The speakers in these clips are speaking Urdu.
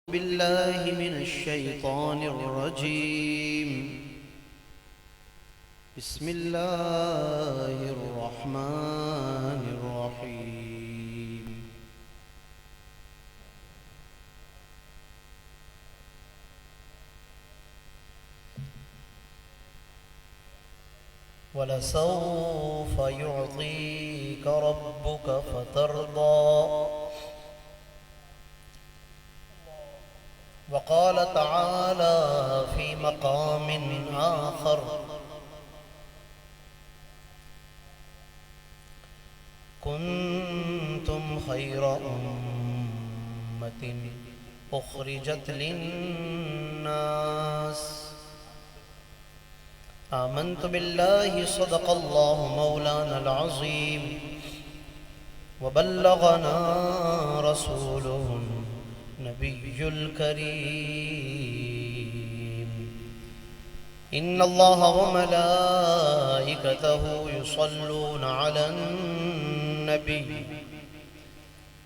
بالله من الشيطان الرجيم. بسم الله الرحمن الرحيم. وَلَسَوْفَ يُعْطِيكَ رَبُّكَ فَتَرْضَى. وقال تعالى في مقام آخر: كنتم خير أمة أخرجت للناس آمنت بالله صدق الله مولانا العظيم وبلغنا رسوله النبي الكريم. إن الله وملائكته يصلون على النبي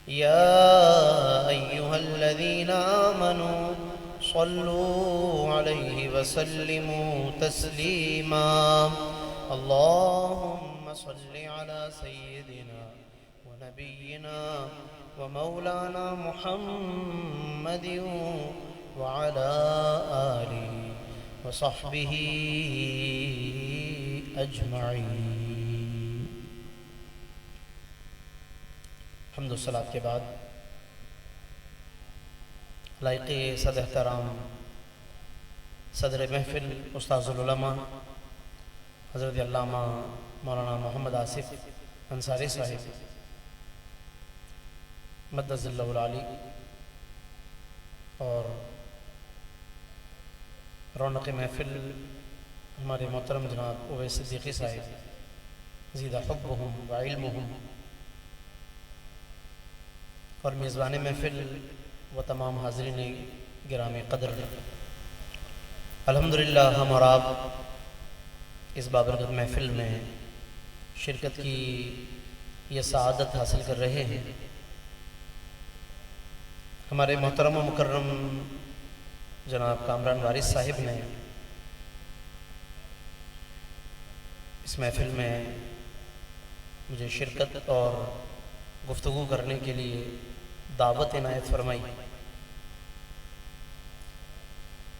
يا أيها الذين آمنوا صلوا عليه وسلموا تسليما. اللهم صل على سيدنا ونبينا ومولانا محمد وعلى آله وصحبه أجمعين. حمد و صلاۃ کے بعد لائق صد احترام صدر محفل استاذ العلماء حضرت علامہ مولانا محمد آصف انصاری صاحب مدد اللہ العالی اور رونق محفل ہمارے محترم جناب اویس صدیقی صاحب زیدہ حبہم و علمہم اور میزبان محفل و تمام حاضرین گرامی قدر. الحمدللہ ہم اور آپ اس بابرکت محفل میں شرکت کی یہ سعادت حاصل کر رہے ہیں. ہمارے محترم و مکرم جناب کامران وارث صاحب نے اس محفل میں مجھے شرکت اور گفتگو کرنے کے لیے دعوت عنایت فرمائی.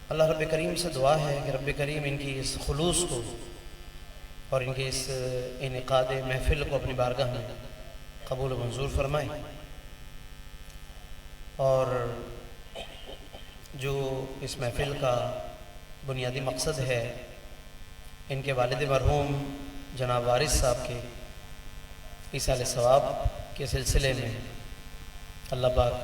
اللہ رب کریم سے دعا ہے کہ رب کریم ان کی اس خلوص کو اور ان کے اس انعقاد محفل کو اپنی بارگاہ میں قبول و منظور فرمائے، اور جو اس محفل کا بنیادی مقصد ہے ان کے والد مرحوم جناب وارث صاحب کے ایصال ثواب کے سلسلے میں اللہ پاک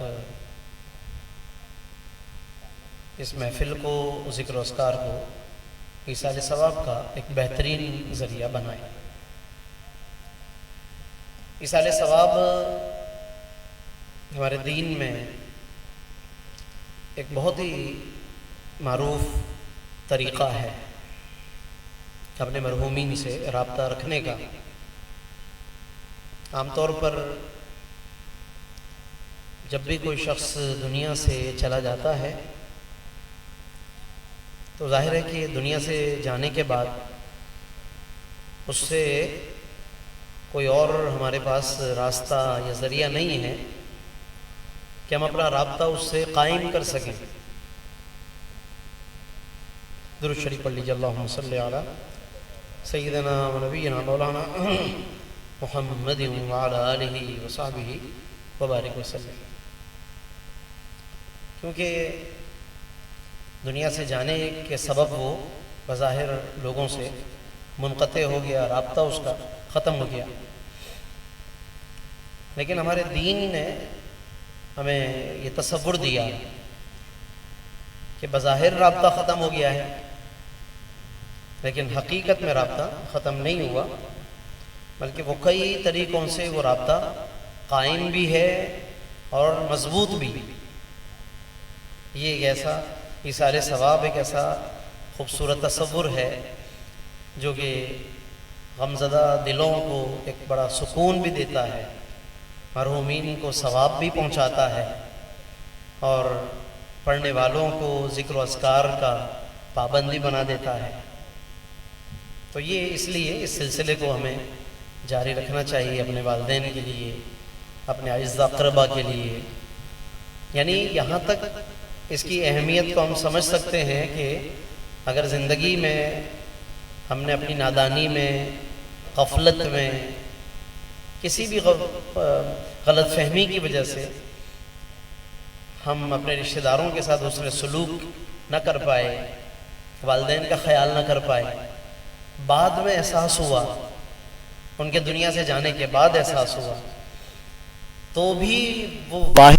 اس محفل کو، ذکر و اذکار کو ایصال ثواب کا ایک بہترین ذریعہ بنائے. ایصال ثواب ہمارے دین میں ایک بہت ہی معروف طریقہ ہے اپنے مرحومین سے رابطہ رکھنے کا. عام طور پر جب بھی کوئی شخص دنیا سے چلا جاتا ہے تو ظاہر ہے کہ دنیا سے جانے کے بعد اس سے کوئی اور ہمارے پاس راستہ یا ذریعہ نہیں ہے کہ ہم اپنا رابطہ اس سے قائم کر سکیں. درود شریف پڑھ لیجیے. اللہم صلی علی سیدنا و نبینا مولانا محمد وعلی آلہ وصحبہ وبارک وسلم. کیونکہ دنیا سے جانے کے سبب وہ بظاہر لوگوں سے منقطع ہو گیا، رابطہ اس کا ختم ہو گیا، لیکن ہمارے دین نے ہمیں یہ تصور دیا کہ بظاہر رابطہ ختم ہو گیا ہے لیکن حقیقت میں رابطہ ختم نہیں ہوا، بلکہ وہ کئی طریقوں سے وہ رابطہ قائم بھی ہے اور مضبوط بھی. یہ ایک ایسا ایصال ثواب ایک ایسا خوبصورت تصور ہے جو کہ غمزدہ دلوں کو ایک بڑا سکون بھی دیتا ہے، مرحومین کو ثواب بھی پہنچاتا ہے اور پڑھنے والوں کو ذکر و اذکار کا پابندی بنا دیتا ہے۔ تو یہ اس لیے اس سلسلے کو ہمیں جاری رکھنا چاہیے اپنے والدین کے لیے، اپنے اعزاء اقربا کے لیے۔ یعنی یہاں تک اس کی اہمیت کو ہم سمجھ سکتے ہیں کہ اگر زندگی میں ہم نے اپنی نادانی میں، غفلت میں، کسی بھی غلط فہمی کی وجہ سے ہم اپنے رشتہ داروں کے ساتھ حسن سلوک نہ کر پائے، والدین کا خیال نہ کر پائے، بعد میں احساس ہوا، ان کے دنیا سے جانے کے بعد احساس ہوا، تو بھی وہ واحد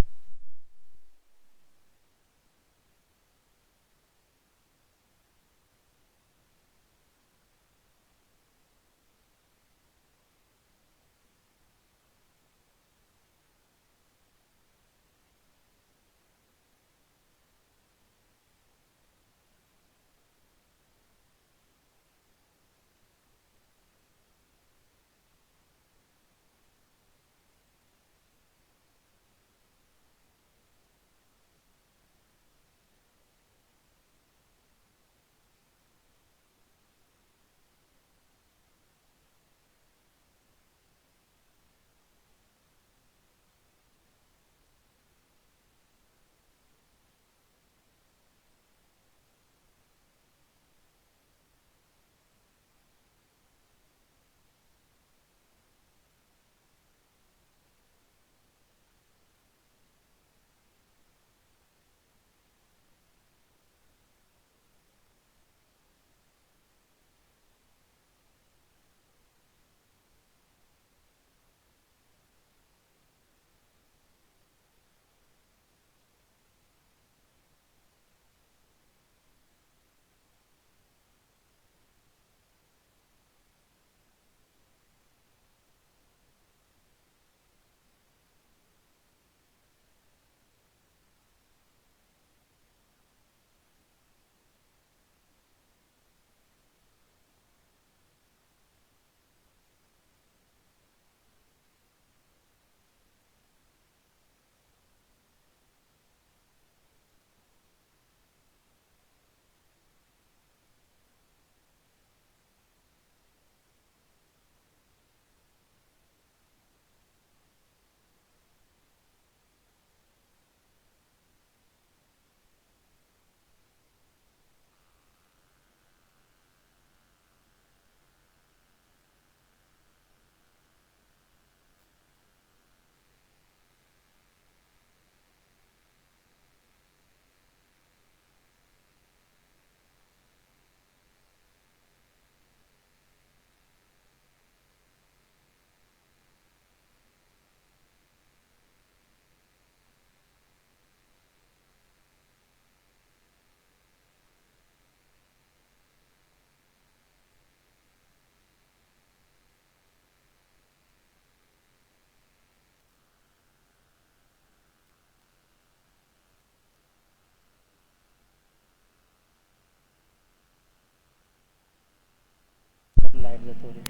لائٹ جو تھوڑی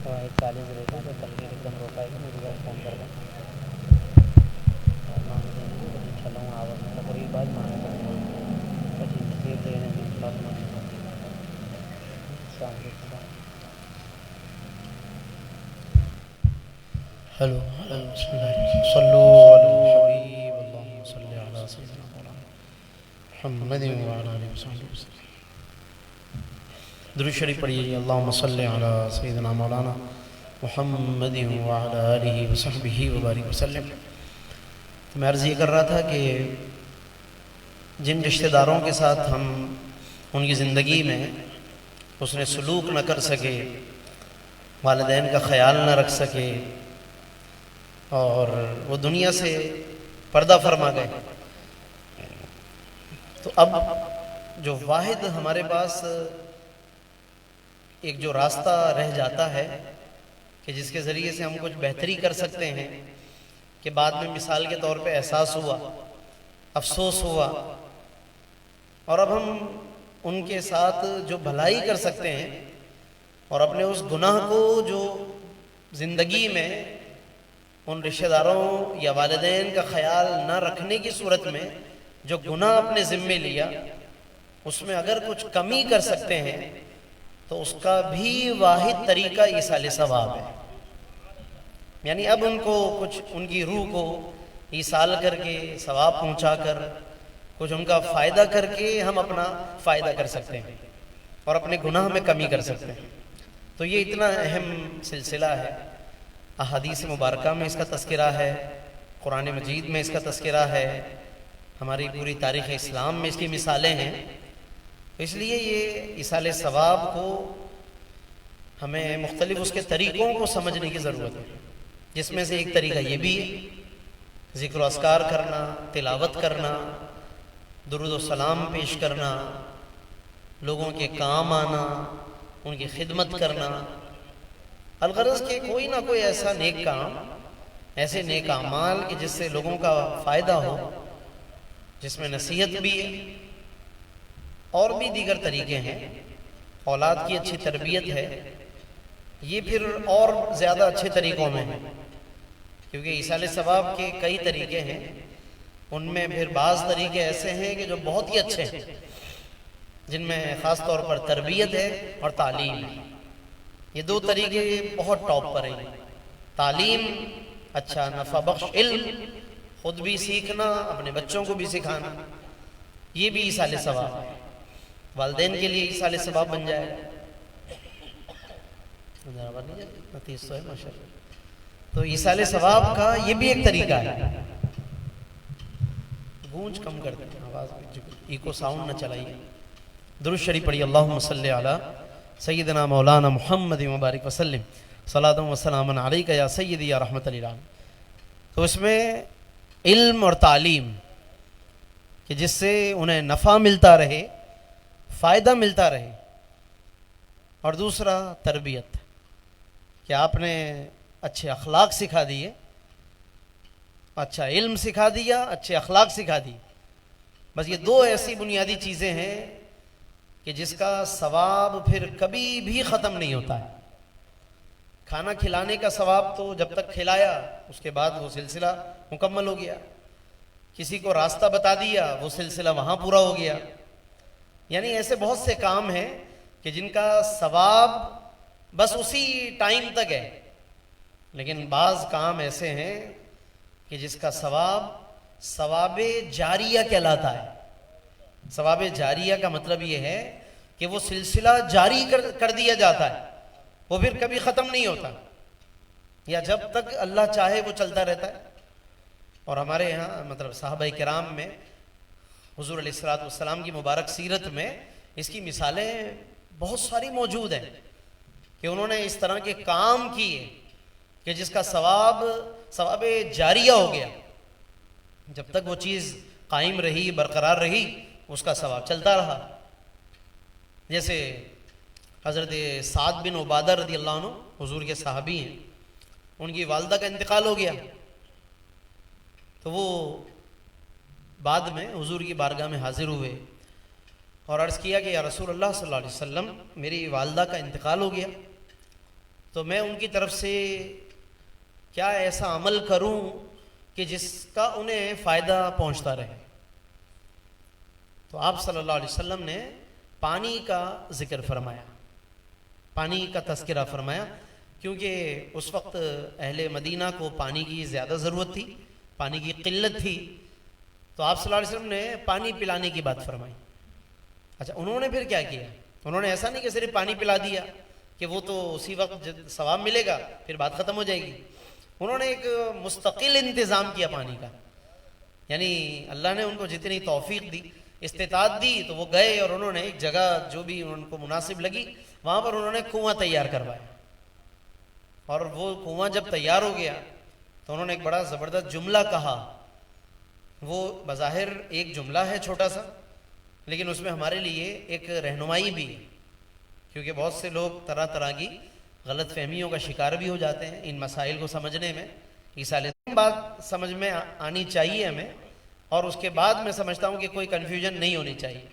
ایک 40 رہتا تو کل کے ایک دم روکا ہے کہ میری بات فون کر دیں چلوں آواز میں تقریب بعد مانگ پچیس دیر دینے میں بات مانگ شام کے خدا ہلو صلو علی الحبیب اللہم صلی علی سیدنا مولانا محمد وعلی آلہ وصحبہ وسلم۔ درود شریف پڑھیے اللہم صلی علی سیدنا مولانا محمد وعلی آلہ وصحبہ وبارک وسلم۔ میں عرض یہ کر رہا تھا کہ جن رشتہ داروں کے ساتھ ہم ان کی زندگی میں حسن سلوک نہ کر سکے، والدین کا خیال نہ رکھ سکے اور وہ دنیا سے پردہ فرما گئے، تو اب جو واحد ہمارے پاس ایک جو راستہ رہ جاتا ہے کہ جس کے ذریعے سے ہم کچھ بہتری کر سکتے ہیں کہ بعد میں مثال کے طور پہ احساس ہوا، افسوس ہوا، اور اب ہم ان کے ساتھ جو بھلائی کر سکتے ہیں اور اپنے اس گناہ کو جو زندگی میں ان رشتہ داروں یا والدین کا خیال نہ رکھنے کی صورت میں جو گناہ اپنے ذمے لیا اس میں اگر کچھ کمی کر سکتے ہیں تو اس کا بھی واحد طریقہ ایصال ثواب ہے. یعنی اب ان کو کچھ ان کی روح کو ایصال کر کے ثواب پہنچا کر کچھ ان کا فائدہ کر کے ہم اپنا فائدہ کر سکتے ہیں اور اپنے گناہ میں کمی کر سکتے ہیں. تو یہ اتنا اہم سلسلہ ہے. احادیث مبارکہ میں اس کا تذکرہ ہے، قرآن مجید میں اس کا تذکرہ ہے، ہماری پوری تاریخ اسلام میں اس کی مثالیں ہیں. اس لیے یہ ایصال ثواب کو ہمیں مختلف اس کے طریقوں کو سمجھنے کی ضرورت ہے، جس میں سے ایک طریقہ یہ بھی ہے ذکر و اذکار کرنا، تلاوت کرنا، درود و سلام پیش کرنا، لوگوں کے کام آنا، ان کی خدمت کرنا. الغرض کہ کوئی نہ کوئی ایسا نیک کام، ایسے نیک اعمال کہ جس سے لوگوں کا فائدہ ہو، جس میں نصیحت بھی ہے اور بھی دیگر طریقے ہیں. اولاد کی اچھی تربیت ہے، یہ پھر اور زیادہ اچھے طریقوں میں ہے، کیونکہ ایصال ثواب کے کئی طریقے ہیں. ان میں پھر بعض طریقے ایسے ہیں کہ جو بہت ہی اچھے ہیں، جن میں خاص طور پر تربیت ہے اور تعلیم. یہ دو طریقے بہت ٹاپ پر ہیں. تعلیم، اچھا نفع بخش علم، خود بھی سیکھنا، اپنے بچوں کو بھی سکھانا، یہ بھی ایصال ثواب ہے. والدین کے لیے ایصال ثواب بن جائے. تو ایصال ثواب کا یہ بھی ایک طریقہ ہے. گونج کم کر دیں، آواز ایکو ساؤنڈ نہ چلائیے. درود شریف پڑھیے. اللہم صلی علی سیدنا مولانا محمد مبارک وسلم صلاۃ و سلام علیک یا سیدی یا رحمت للعالمین. تو اس میں علم اور تعلیم کہ جس سے انہیں نفع ملتا رہے، فائدہ ملتا رہے، اور دوسرا تربیت کہ آپ نے اچھے اخلاق سکھا دیے، اچھا علم سکھا دیا، اچھے اخلاق سکھا دی. بس یہ دو ایسی بنیادی چیزیں ہیں کہ جس کا ثواب پھر کبھی بھی ختم نہیں ہوتا ہے. کھانا کھلانے کا ثواب تو جب تک کھلایا اس کے بعد وہ سلسلہ مکمل ہو گیا. کسی کو راستہ بتا دیا وہ سلسلہ وہاں پورا ہو گیا. یعنی ایسے بہت سے کام ہیں کہ جن کا ثواب بس اسی ٹائم تک ہے، لیکن بعض کام ایسے ہیں کہ جس کا ثواب جاریہ کہلاتا ہے. ثواب جاریہ کا مطلب یہ ہے کہ وہ سلسلہ جاری کر دیا جاتا ہے، وہ پھر کبھی ختم نہیں ہوتا، یا جب تک اللہ چاہے وہ چلتا رہتا ہے. اور ہمارے یہاں مطلب صحابہ کرام میں حضور علیہ الصلوۃ والسلام کی مبارک سیرت میں اس کی مثالیں بہت ساری موجود ہیں کہ انہوں نے اس طرح کے کام کیے کہ جس کا ثواب جاریہ ہو گیا. جب تک وہ چیز قائم رہی، برقرار رہی، اس کا ثواب چلتا رہا. جیسے حضرت سعد بن عبادہ رضی اللہ عنہ حضور کے صحابی ہیں، ان کی والدہ کا انتقال ہو گیا. تو وہ بعد میں حضور کی بارگاہ میں حاضر ہوئے اور عرض کیا کہ یا رسول اللہ صلی اللہ علیہ وسلم، میری والدہ کا انتقال ہو گیا، تو میں ان کی طرف سے کیا ایسا عمل کروں کہ جس کا انہیں فائدہ پہنچتا رہے. تو آپ صلی اللہ علیہ وسلم نے پانی کا ذکر فرمایا، پانی کا تذکرہ فرمایا، کیونکہ اس وقت اہل مدینہ کو پانی کی زیادہ ضرورت تھی، پانی کی قلت تھی. تو آپ صلی اللہ علیہ وسلم نے پانی پلانے کی بات فرمائی. اچھا، انہوں نے پھر کیا کیا؟ انہوں نے ایسا نہیں کہ صرف پانی پلا دیا کہ وہ تو اسی وقت ثواب ملے گا پھر بات ختم ہو جائے گی. انہوں نے ایک مستقل انتظام کیا پانی کا. یعنی اللہ نے ان کو جتنی توفیق دی، استطاعت دی، تو وہ گئے اور انہوں نے ایک جگہ جو بھی ان کو مناسب لگی وہاں پر انہوں نے کنواں تیار کروایا. اور وہ کنواں جب تیار ہو گیا تو انہوں نے ایک بڑا زبردست جملہ کہا. وہ بظاہر ایک جملہ ہے چھوٹا سا، لیکن اس میں ہمارے لیے ایک رہنمائی بھی ہے، کیونکہ بہت سے لوگ طرح طرح کی غلط فہمیوں کا شکار بھی ہو جاتے ہیں ان مسائل کو سمجھنے میں. ایصال بات سمجھ میں آنی چاہیے ہمیں، اور اس کے بعد میں سمجھتا ہوں کہ کوئی کنفیوژن نہیں ہونی چاہیے.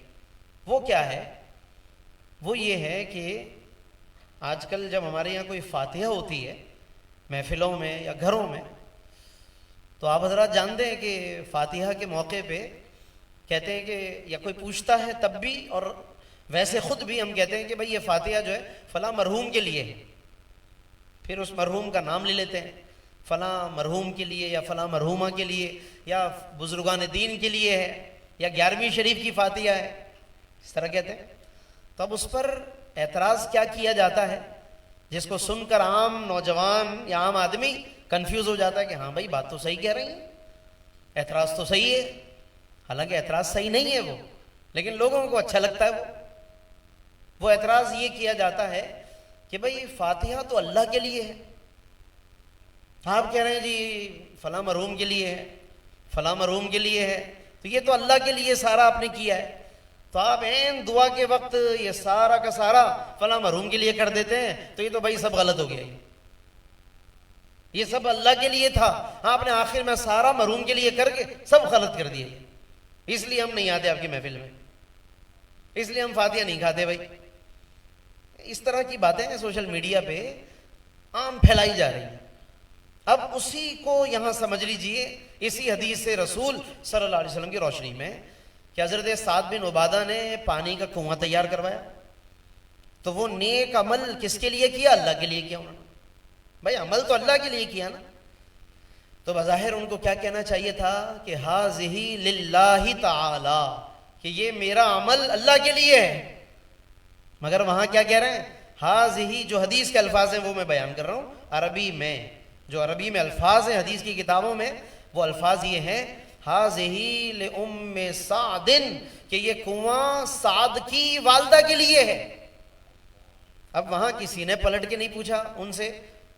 وہ کیا ہے؟ وہ یہ ہے کہ آج کل جب ہمارے یہاں کوئی فاتحہ ہوتی ہے محفلوں میں یا گھروں میں، تو آپ حضرات جانتے ہیں کہ فاتحہ کے موقع پہ کہتے ہیں کہ یا کوئی پوچھتا ہے تب بھی، اور ویسے خود بھی ہم کہتے ہیں کہ بھئی یہ فاتحہ جو ہے فلاں مرحوم کے لیے ہے، پھر اس مرحوم کا نام لے لیتے ہیں، فلاں مرحوم کے لیے یا فلاں مرحومہ کے لیے یا بزرگان دین کے لیے ہے یا 11ویں شریف کی فاتحہ ہے، اس طرح کہتے ہیں۔ تو اب اس پر اعتراض کیا کیا جاتا ہے، جس کو سن کر عام نوجوان یا عام آدمی کنفیوز ہو جاتا ہے کہ ہاں بھائی بات تو صحیح کہہ رہی ہیں، اعتراض تو صحیح ہے، حالانکہ اعتراض صحیح نہیں ہے وہ، لیکن لوگوں کو اچھا لگتا ہے وہ اعتراض یہ کیا جاتا ہے کہ بھئی فاتحہ تو اللہ کے لیے ہے، آپ کہہ رہے ہیں جی فلاں مرحوم کے لیے ہے، فلاں مرحوم کے لیے ہے، تو یہ تو اللہ کے لیے سارا آپ نے کیا ہے، تو آپ عین دعا کے وقت یہ سارا کا سارا فلاں مرحوم کے لیے کر دیتے ہیں، تو یہ تو بھائی سب غلط ہو گیا، یہ سب اللہ کے لیے تھا، آپ نے آخر میں سارا مرحوم کے لیے کر کے سب غلط کر دیے، اس لیے ہم نہیں آتے آپ کی محفل میں، اس لیے ہم فاتحہ نہیں کھاتے بھائی۔ اس طرح کی باتیں سوشل میڈیا پہ عام پھیلائی جا رہی ہیں۔ اب اسی کو یہاں سمجھ لیجئے، اسی حدیث رسول صلی اللہ علیہ وسلم کی روشنی میں کہ حضرت سعد بن عبادہ نے پانی کا کنواں تیار کروایا، تو وہ نیک عمل کس کے لیے کیا؟ اللہ کے لیے کیا انہوں نے، بھائی عمل تو اللہ کے لیے کیا نا، تو بظاہر ان کو کیا کہنا چاہیے تھا کہ ہذہ للہ تعالی، کہ یہ میرا عمل اللہ کے لیے ہے، مگر وہاں کیا کہہ رہے ہیں؟ ہذہ، جو حدیث کے الفاظ ہیں وہ میں بیان کر رہا ہوں، عربی میں جو عربی میں الفاظ ہیں حدیث کی کتابوں میں، وہ الفاظ یہ ہیں ہذہ لأم سعد، کہ یہ کنواں سعد کی والدہ کے لیے ہے۔ اب وہاں کسی نے پلٹ کے نہیں پوچھا ان سے،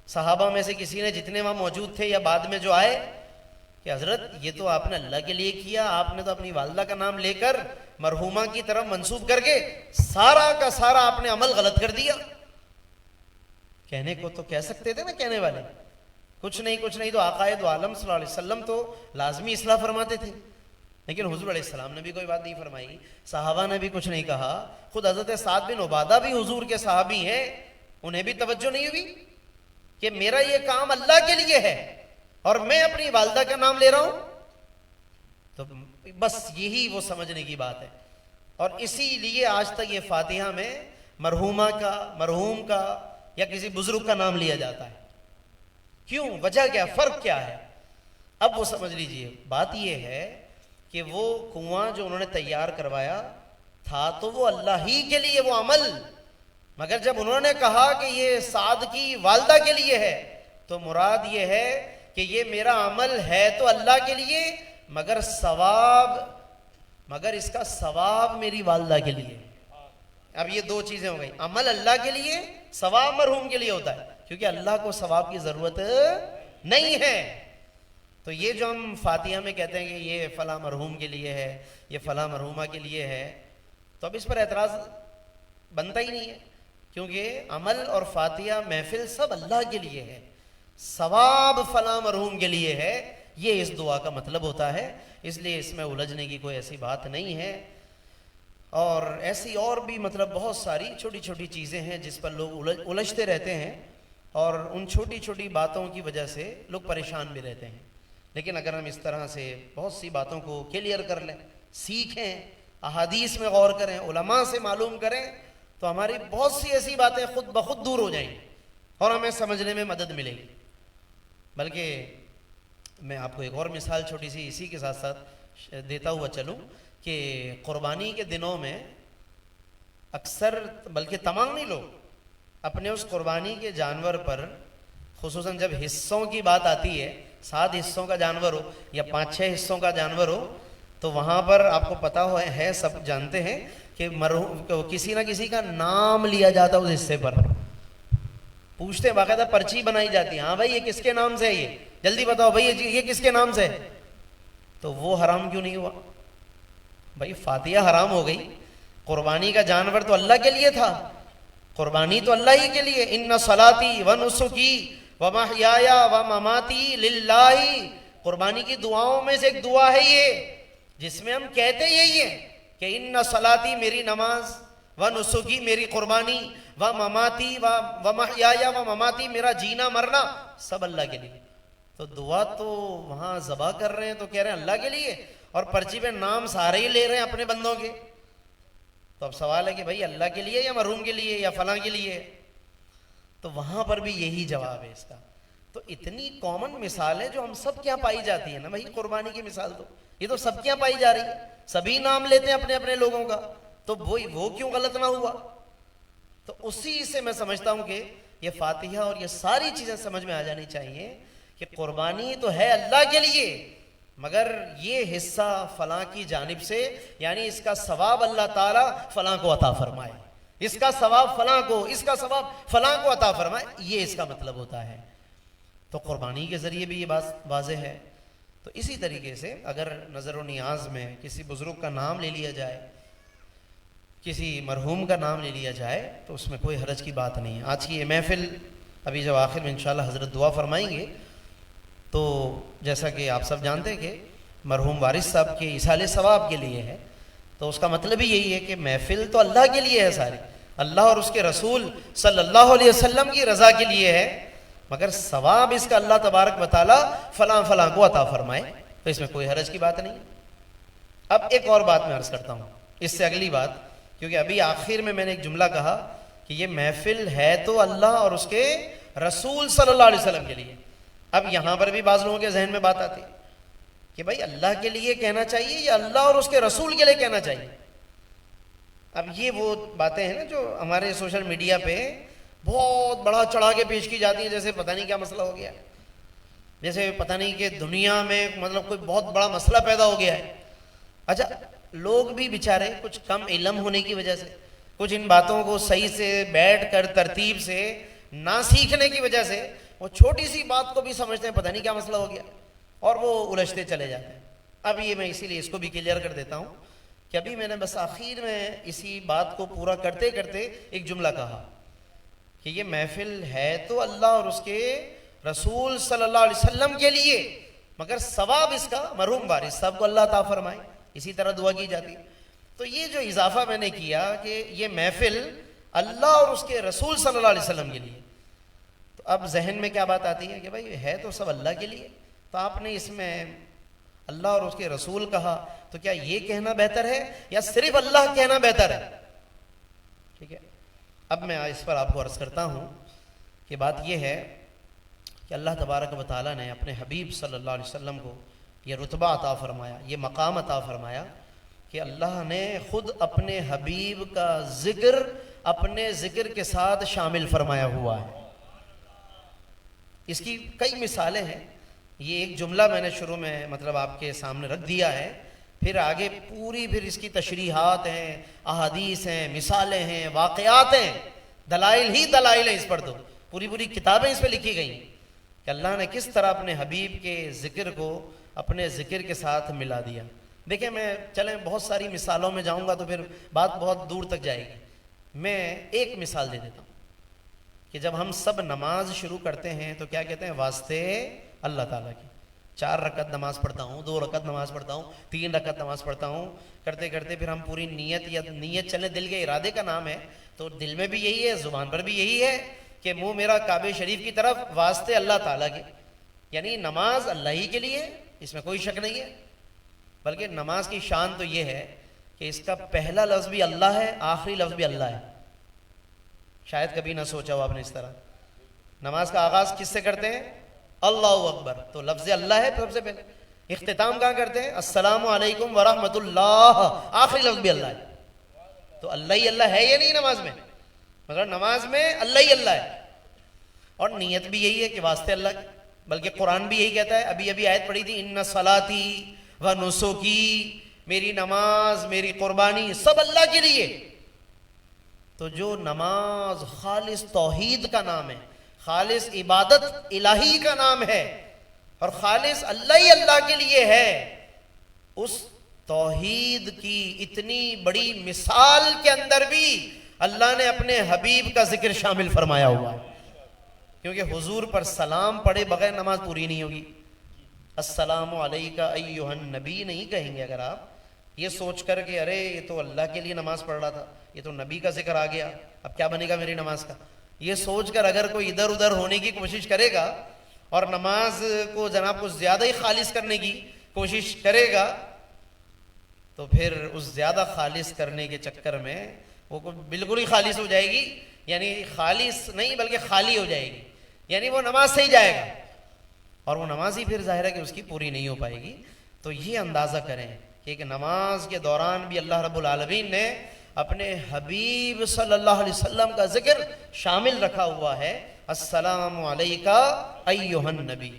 صحابہ میں سے کسی نے جتنے وہاں موجود تھے یا بعد میں جو آئے، کہ حضرت یہ تو آپ نے اللہ کے لیے کیا، آپ نے تو اپنی والدہ کا نام لے کر مرحومہ کی طرف منسوب کر کے سارا کا سارا آپ نے عمل غلط کر دیا۔ کہنے کو تو کہہ سکتے تھے نا کہنے والے، کچھ نہیں تو آقا دو عالم صلی اللہ علیہ وسلم تو لازمی اصلاح فرماتے تھے، لیکن حضور علیہ السلام نے بھی کوئی بات نہیں فرمائی، صحابہ نے بھی کچھ نہیں کہا، خود حضرت سعد بن عبادہ بھی حضور کے صحابی ہیں، انہیں بھی توجہ نہیں ہوئی کہ میرا یہ کام اللہ کے لیے ہے اور میں اپنی والدہ کا نام لے رہا ہوں۔ تو بس یہی وہ سمجھنے کی بات ہے، اور اسی لیے آج تک یہ فاتحہ میں مرحومہ کا، مرحوم کا یا کسی بزرگ کا نام لیا جاتا ہے۔ کیوں؟ وجہ کیا؟ فرق کیا ہے؟ اب وہ سمجھ لیجئے، بات یہ ہے کہ وہ کنواں جو انہوں نے تیار کروایا تھا تو وہ اللہ ہی کے لیے وہ عمل، مگر جب انہوں نے کہا کہ یہ سعد کی والدہ کے لیے ہے تو مراد یہ ہے کہ یہ میرا عمل ہے تو اللہ کے لیے، مگر اس کا ثواب میری والدہ کے لیے۔ اب یہ دو چیزیں ہو گئی، عمل اللہ کے لیے، ثواب مرحوم کے لیے ہوتا ہے، کیونکہ اللہ کو ثواب کی ضرورت نہیں ہے۔ تو یہ جو ہم فاتحہ میں کہتے ہیں کہ یہ فلاں مرحوم کے لیے ہے، یہ فلاں مرحومہ کے لیے ہے، تو اب اس پر اعتراض بنتا ہی نہیں ہے، کیونکہ عمل اور فاتحہ محفل سب اللہ کے لیے ہے، ثواب فلاں مرحوم کے لیے ہے، یہ اس دعا کا مطلب ہوتا ہے، اس لیے اس میں الجھنے کی کوئی ایسی بات نہیں ہے۔ اور ایسی اور بھی مطلب بہت ساری چھوٹی چھوٹی چیزیں ہیں جس پر لوگ الجھتے رہتے ہیں، اور ان چھوٹی چھوٹی باتوں کی وجہ سے لوگ پریشان بھی رہتے ہیں، لیکن اگر ہم اس طرح سے بہت سی باتوں کو کلیئر کر لیں، سیکھیں، احادیث میں غور کریں، علماء سے معلوم کریں، تو ہماری بہت سی ایسی باتیں خود بخود دور ہو جائیں گی اور ہمیں سمجھنے میں مدد ملے گی۔ بلکہ میں آپ کو ایک اور مثال چھوٹی سی اسی کے ساتھ ساتھ دیتا ہوا چلوں کہ قربانی کے دنوں میں اکثر، بلکہ تمام ہی لوگ اپنے اس قربانی کے جانور پر، خصوصاً جب حصوں کی بات آتی ہے، 7 حصوں کا جانور ہو یا 5-6 حصوں کا جانور ہو، تو وہاں پر آپ کو پتا ہے، سب جانتے ہیں کہ کسی نہ کسی کا نام لیا جاتا ہے اس حصے پر، پوچھتے ہیں، باقاعدہ پرچی بنائی جاتی ہے، ہاں بھائی یہ کس کے نام سے ہے، یہ جلدی بتاؤ بھائی یہ کس کے نام سے ہے، تو وہ حرام کیوں نہیں ہوا؟ بھائی فاتحہ حرام ہو گئی، قربانی کا جانور تو اللہ کے لیے تھا، قربانی تو اللہ ہی کے لیے، ان صلاتی و نسکی و محیایا و مماتی للہ، قربانی کی دعاؤں میں سے ایک دعا ہے یہ، جس میں ہم کہتے یہی ہیں کہ ان صلاتی میری نماز، و نسکی میری قربانی، و مماتی و محیایا و مماتی میرا جینا مرنا سب اللہ کے لیے۔ تو دعا تو وہاں ذبح کر رہے ہیں تو کہہ رہے ہیں اللہ کے لیے، اور پرچی پہ نام سارے ہی لے رہے ہیں اپنے بندوں کے. تو اب سوال ہے کہ بھائی اللہ کے لیے یا مرحوم کے لیے یا فلاں کے لیے؟ تو وہاں پر بھی یہی جواب ہے اس کا. تو اتنی کامن مثال ہے جو ہم سب کے یہاں پائی جاتی ہے نا بھائی، قربانی کی مثال تو یہ تو سب کے یہاں پائی جا رہی ہے، سبھی نام لیتے ہیں اپنے اپنے لوگوں کا، تو وہ کیوں غلط نہ ہوا؟ تو اسی سے میں سمجھتا ہوں کہ یہ فاتحہ اور یہ ساری چیزیں سمجھ میں آ جانی چاہیے کہ قربانی تو ہے اللہ کے لیے، مگر یہ حصہ فلاں کی جانب سے، یعنی اس کا ثواب اللہ تعالیٰ فلاں کو عطا فرمائے، اس کا ثواب فلاں کو، اس کا ثواب فلاں کو عطا فرمائے، یہ اس کا مطلب ہوتا ہے. تو قربانی کے ذریعے بھی یہ بات واضح ہے. تو اسی طریقے سے اگر نظر و نیاز میں کسی بزرگ کا نام لے لیا جائے، کسی مرحوم کا نام لے لیا جائے، تو اس میں کوئی حرج کی بات نہیں ہے. آج کی یہ محفل ابھی جب آخر میں انشاءاللہ حضرت دعا فرمائیں گے، تو جیسا کہ آپ سب جانتے ہیں کہ مرحوم وارث صاحب کے ایصال ثواب کے لیے ہے، تو اس کا مطلب ہی یہی ہے کہ محفل تو اللہ کے لیے ہے، ساری اللہ اور اس کے رسول صلی اللہ علیہ وسلم کی رضا کے لیے ہے، مگر ثواب اس کا اللہ تبارک و تعالیٰ فلاں فلاں کو عطا فرمائے، تو اس میں کوئی حرج کی بات نہیں. اب ایک اور بات میں عرض کرتا ہوں اس سے اگلی بات، کیونکہ ابھی آخر میں نے ایک جملہ کہا کہ یہ محفل ہے تو اللہ اور اس کے رسول صلی اللہ علیہ وسلم کے لیے. اب یہاں پر بھی بعض لوگوں کے ذہن میں بات آتی ہے کہ بھائی اللہ کے لیے کہنا چاہیے یا اللہ اور اس کے رسول کے لیے کہنا چاہیے. اب یہ وہ باتیں ہیں نا جو ہمارے سوشل میڈیا پہ بہت بڑا چڑھا کے پیش کی جاتی ہیں، جیسے پتہ نہیں کیا مسئلہ ہو گیا ہے، جیسے پتہ نہیں کہ دنیا میں مطلب کوئی بہت بڑا مسئلہ پیدا ہو گیا ہے. اچھا، لوگ بھی بیچارے کچھ کم علم ہونے کی وجہ سے، کچھ ان باتوں کو صحیح سے بیٹھ کر ترتیب سے نہ سیکھنے کی وجہ سے وہ چھوٹی سی بات کو بھی سمجھتے ہیں پتہ نہیں کیا مسئلہ ہو گیا، اور وہ الجھتے چلے جاتے ہیں. اب یہ میں اسی لیے اس کو بھی کلیئر کر دیتا ہوں کہ ابھی میں نے بس آخر میں اسی بات کو پورا کرتے کرتے ایک جملہ کہا کہ یہ محفل ہے تو اللہ اور اس کے رسول صلی اللہ علیہ وسلم کے لیے، مگر ثواب اس کا مرحوم وارث صاحب کو اللہ عطا فرمائے. اسی طرح دعا کی جاتی ہے. تو یہ جو اضافہ میں نے کیا کہ یہ محفل اللہ اور اس کے رسول صلی اللہ علیہ وسلم کے لیے، تو اب ذہن میں کیا بات آتی ہے کہ بھائی ہے تو سب اللہ کے لیے، تو آپ نے اس میں اللہ اور اس کے رسول کہا، تو کیا یہ کہنا بہتر ہے یا صرف اللہ کہنا بہتر ہے؟ ٹھیک ہے، اب میں اس پر آپ کو عرض کرتا ہوں کہ بات یہ ہے کہ اللہ تبارک و تعالیٰ نے اپنے حبیب صلی اللہ علیہ وسلم کو یہ رتبہ عطا فرمایا، یہ مقام عطا فرمایا کہ اللہ نے خود اپنے حبیب کا ذکر اپنے ذکر کے ساتھ شامل فرمایا ہوا ہے. اس کی کئی مثالیں ہیں. یہ ایک جملہ میں نے شروع میں مطلب آپ کے سامنے رکھ دیا ہے، پھر آگے پوری پھر اس کی تشریحات ہیں، احادیث ہیں، مثالیں ہیں، واقعات ہیں، دلائل ہی دلائل ہیں. اس پر تو پوری کتابیں اس پہ لکھی گئی کہ اللہ نے کس طرح اپنے حبیب کے ذکر کو اپنے ذکر کے ساتھ ملا دیا. دیکھیں میں چلیں بہت ساری مثالوں میں جاؤں گا تو پھر بات بہت دور تک جائے گی. میں ایک مثال دے دیتا ہوں کہ جب ہم سب نماز شروع کرتے ہیں تو کیا کہتے ہیں؟ واسطے اللہ تعالیٰ کی. 4 رکعت نماز پڑھتا ہوں، 2 رکعت نماز پڑھتا ہوں، 3 رکعت نماز پڑھتا ہوں، کرتے کرتے پھر ہم پوری نیت چلے، دل کے ارادے کا نام ہے تو دل میں بھی یہی ہے، زبان پر بھی یہی ہے کہ منہ میرا کعبہ شریف کی طرف، واسطے اللہ تعالیٰ کے. یعنی نماز اللہ ہی کے لیے، اس میں کوئی شک نہیں ہے. بلکہ نماز کی شان تو یہ ہے کہ اس کا پہلا لفظ بھی اللہ ہے، آخری لفظ بھی اللہ ہے. شاید کبھی نہ سوچا ہو آپ نے اس طرح. نماز کا آغاز کس سے کرتے ہیں؟ اللہ اکبر، تو لفظ اللہ ہے سب سے پہلے. اختتام کہاں کرتے ہیں؟ السلام علیکم ورحمۃ اللہ، آخری لفظ بھی اللہ ہے. تو اللہ ہی اللہ ہے یا نہیں نماز میں؟ مگر نماز میں اللہ ہی اللہ ہے. اور نیت بھی یہی ہے کہ واسطے اللہ کی. بلکہ قرآن بھی یہی کہتا ہے، ابھی آیت پڑھی تھی، ان صلاتی و نسکی، میری نماز میری قربانی سب اللہ کے لیے. تو جو نماز خالص توحید کا نام ہے، خالص عبادت الہی کا نام ہے اور خالص اللہ ہی اللہ کے لیے ہے، اس توحید کی اتنی بڑی مثال کے اندر بھی اللہ نے اپنے حبیب کا ذکر شامل فرمایا ہوا ہے. کیونکہ حضور پر سلام پڑھے بغیر نماز پوری نہیں ہوگی. السلام علیکہ ایہا النبی نہیں کہیں گے اگر آپ یہ سوچ کر کہ ارے یہ تو اللہ کے لیے نماز پڑھ رہا تھا، یہ تو نبی کا ذکر آ گیا، اب کیا بنے گا میری نماز کا. یہ سوچ کر اگر کوئی ادھر ادھر ہونے کی کوشش کرے گا اور نماز کو جناب کچھ زیادہ ہی خالص کرنے کی کوشش کرے گا تو پھر اس زیادہ خالص کرنے کے چکر میں وہ بالکل ہی خالص ہو جائے گی، یعنی خالص نہیں بلکہ خالی ہو جائے گی، یعنی وہ نماز سے ہی جائے گا، اور وہ نماز ہی پھر ظاہر ہے کہ اس کی پوری نہیں ہو پائے گی۔ تو یہ اندازہ کریں کہ ایک نماز کے دوران بھی اللہ رب العالمین نے اپنے حبیب صلی اللہ علیہ وسلم کا ذکر شامل رکھا ہوا ہے، السلام علیکہ ایھا النبی۔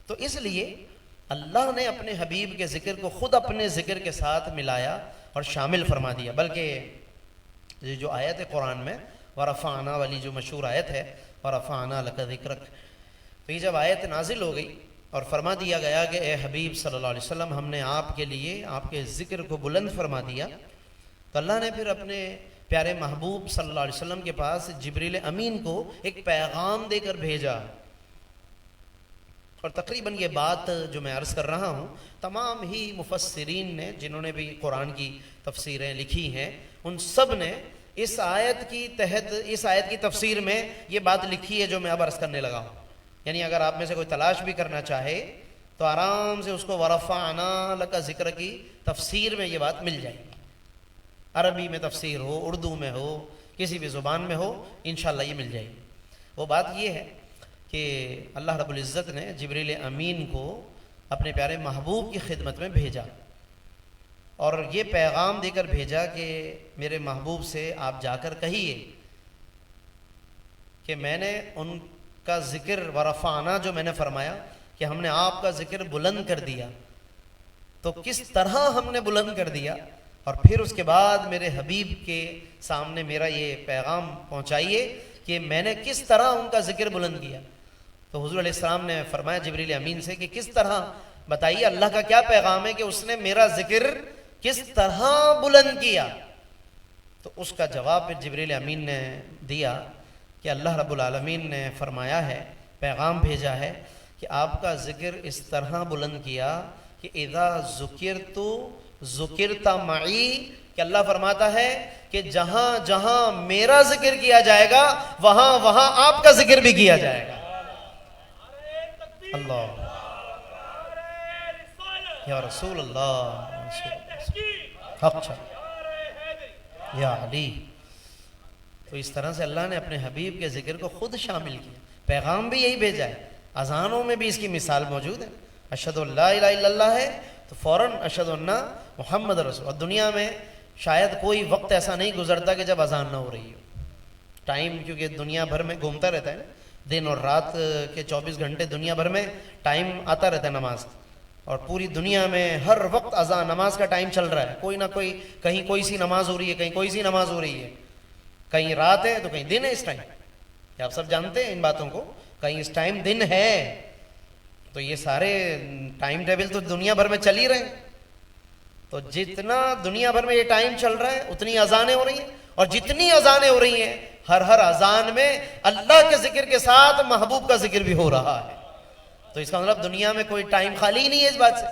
تو اس لیے اللہ نے اپنے حبیب کے ذکر کو خود اپنے ذکر کے ساتھ ملایا اور شامل فرما دیا۔ بلکہ یہ جو آیت ہے قرآن میں ورفعنا والی جو مشہور آیت ہے ورفعنا لک ذکرک، تو یہ جب آیت نازل ہو گئی اور فرما دیا گیا کہ اے حبیب صلی اللہ علیہ وسلم ہم نے آپ کے لیے آپ کے ذکر کو بلند فرما دیا، تو اللہ نے پھر اپنے پیارے محبوب صلی اللہ علیہ وسلم کے پاس جبریل امین کو ایک پیغام دے کر بھیجا۔ اور تقریباً یہ بات جو میں عرض کر رہا ہوں تمام ہی مفسرین نے جنہوں نے بھی قرآن کی تفسیریں لکھی ہیں ان سب نے اس آیت کی تحت اس آیت کی تفسیر میں یہ بات لکھی ہے جو میں اب عرض کرنے لگا ہوں۔ یعنی اگر آپ میں سے کوئی تلاش بھی کرنا چاہے تو آرام سے اس کو ورفعنا لک ذکر کی تفسیر میں یہ بات مل جائے گی، عربی میں تفسیر ہو، اردو میں ہو، کسی بھی زبان میں ہو، انشاءاللہ یہ مل جائے گی۔ وہ بات یہ ہے کہ اللہ رب العزت نے جبریل امین کو اپنے پیارے محبوب کی خدمت میں بھیجا اور یہ پیغام دے کر بھیجا کہ میرے محبوب سے آپ جا کر کہیے کہ میں نے ان کا ذکر ورفعنا جو میں نے فرمایا کہ ہم نے آپ کا ذکر بلند کر دیا، تو کس طرح ہم نے بلند کر دیا، اور پھر اس کے بعد میرے حبیب کے سامنے میرا یہ پیغام پہنچائیے کہ میں نے کس طرح ان کا ذکر بلند کیا۔ تو حضور علیہ السلام نے فرمایا جبریل امین سے کہ کس طرح، بتائیے اللہ کا کیا پیغام ہے کہ اس نے میرا ذکر کس طرح بلند کیا۔ تو اس کا جواب پھر جبریل امین نے دیا کہ اللہ رب العالمین نے فرمایا ہے، پیغام بھیجا ہے کہ آپ کا ذکر اس طرح بلند کیا کہ اذا ذکرت ذکرت معی، کہ اللہ فرماتا ہے کہ جہاں جہاں میرا ذکر کیا جائے گا وہاں وہاں آپ کا ذکر بھی کیا جائے گا۔ اللہ یا رسول اللہ حق یا علی۔ تو اس طرح سے اللہ نے اپنے حبیب کے ذکر کو خود شامل کیا، پیغام بھی یہی بھیجا ہے۔ اذانوں میں بھی اس کی مثال موجود ہے، اشہد ان لا الہ الا اللہ ہے تو فوراً اشہد ان محمد رسول۔ اور دنیا میں شاید کوئی وقت ایسا نہیں گزرتا کہ جب اذان نہ ہو رہی ہو۔ ٹائم کیونکہ دنیا بھر میں گھومتا رہتا ہے، دن اور رات کے 24 گھنٹے دنیا بھر میں ٹائم آتا رہتا ہے نماز، اور پوری دنیا میں ہر وقت اذان نماز کا ٹائم چل رہا ہے، کوئی نہ کوئی، کہیں کوئی سی نماز ہو رہی ہے، کہیں کوئی سی نماز ہو رہی ہے، کہیں رات ہے تو کہیں دن ہے۔ اس ٹائم یہ آپ سب جانتے ہیں ان باتوں کو، کہیں اس ٹائم دن ہے، تو یہ سارے ٹائم ٹیبل تو دنیا بھر میں چل ہی رہے ہیں۔ تو جتنا دنیا بھر میں یہ ٹائم چل رہا ہے اتنی اذانیں ہو رہی ہیں، اور جتنی اذانیں ہو رہی ہیں ہر اذان میں اللہ کے ذکر کے ساتھ محبوب کا ذکر بھی ہو رہا ہے۔ تو اس کا مطلب دنیا میں کوئی ٹائم خالی ہی نہیں ہے اس بات سے۔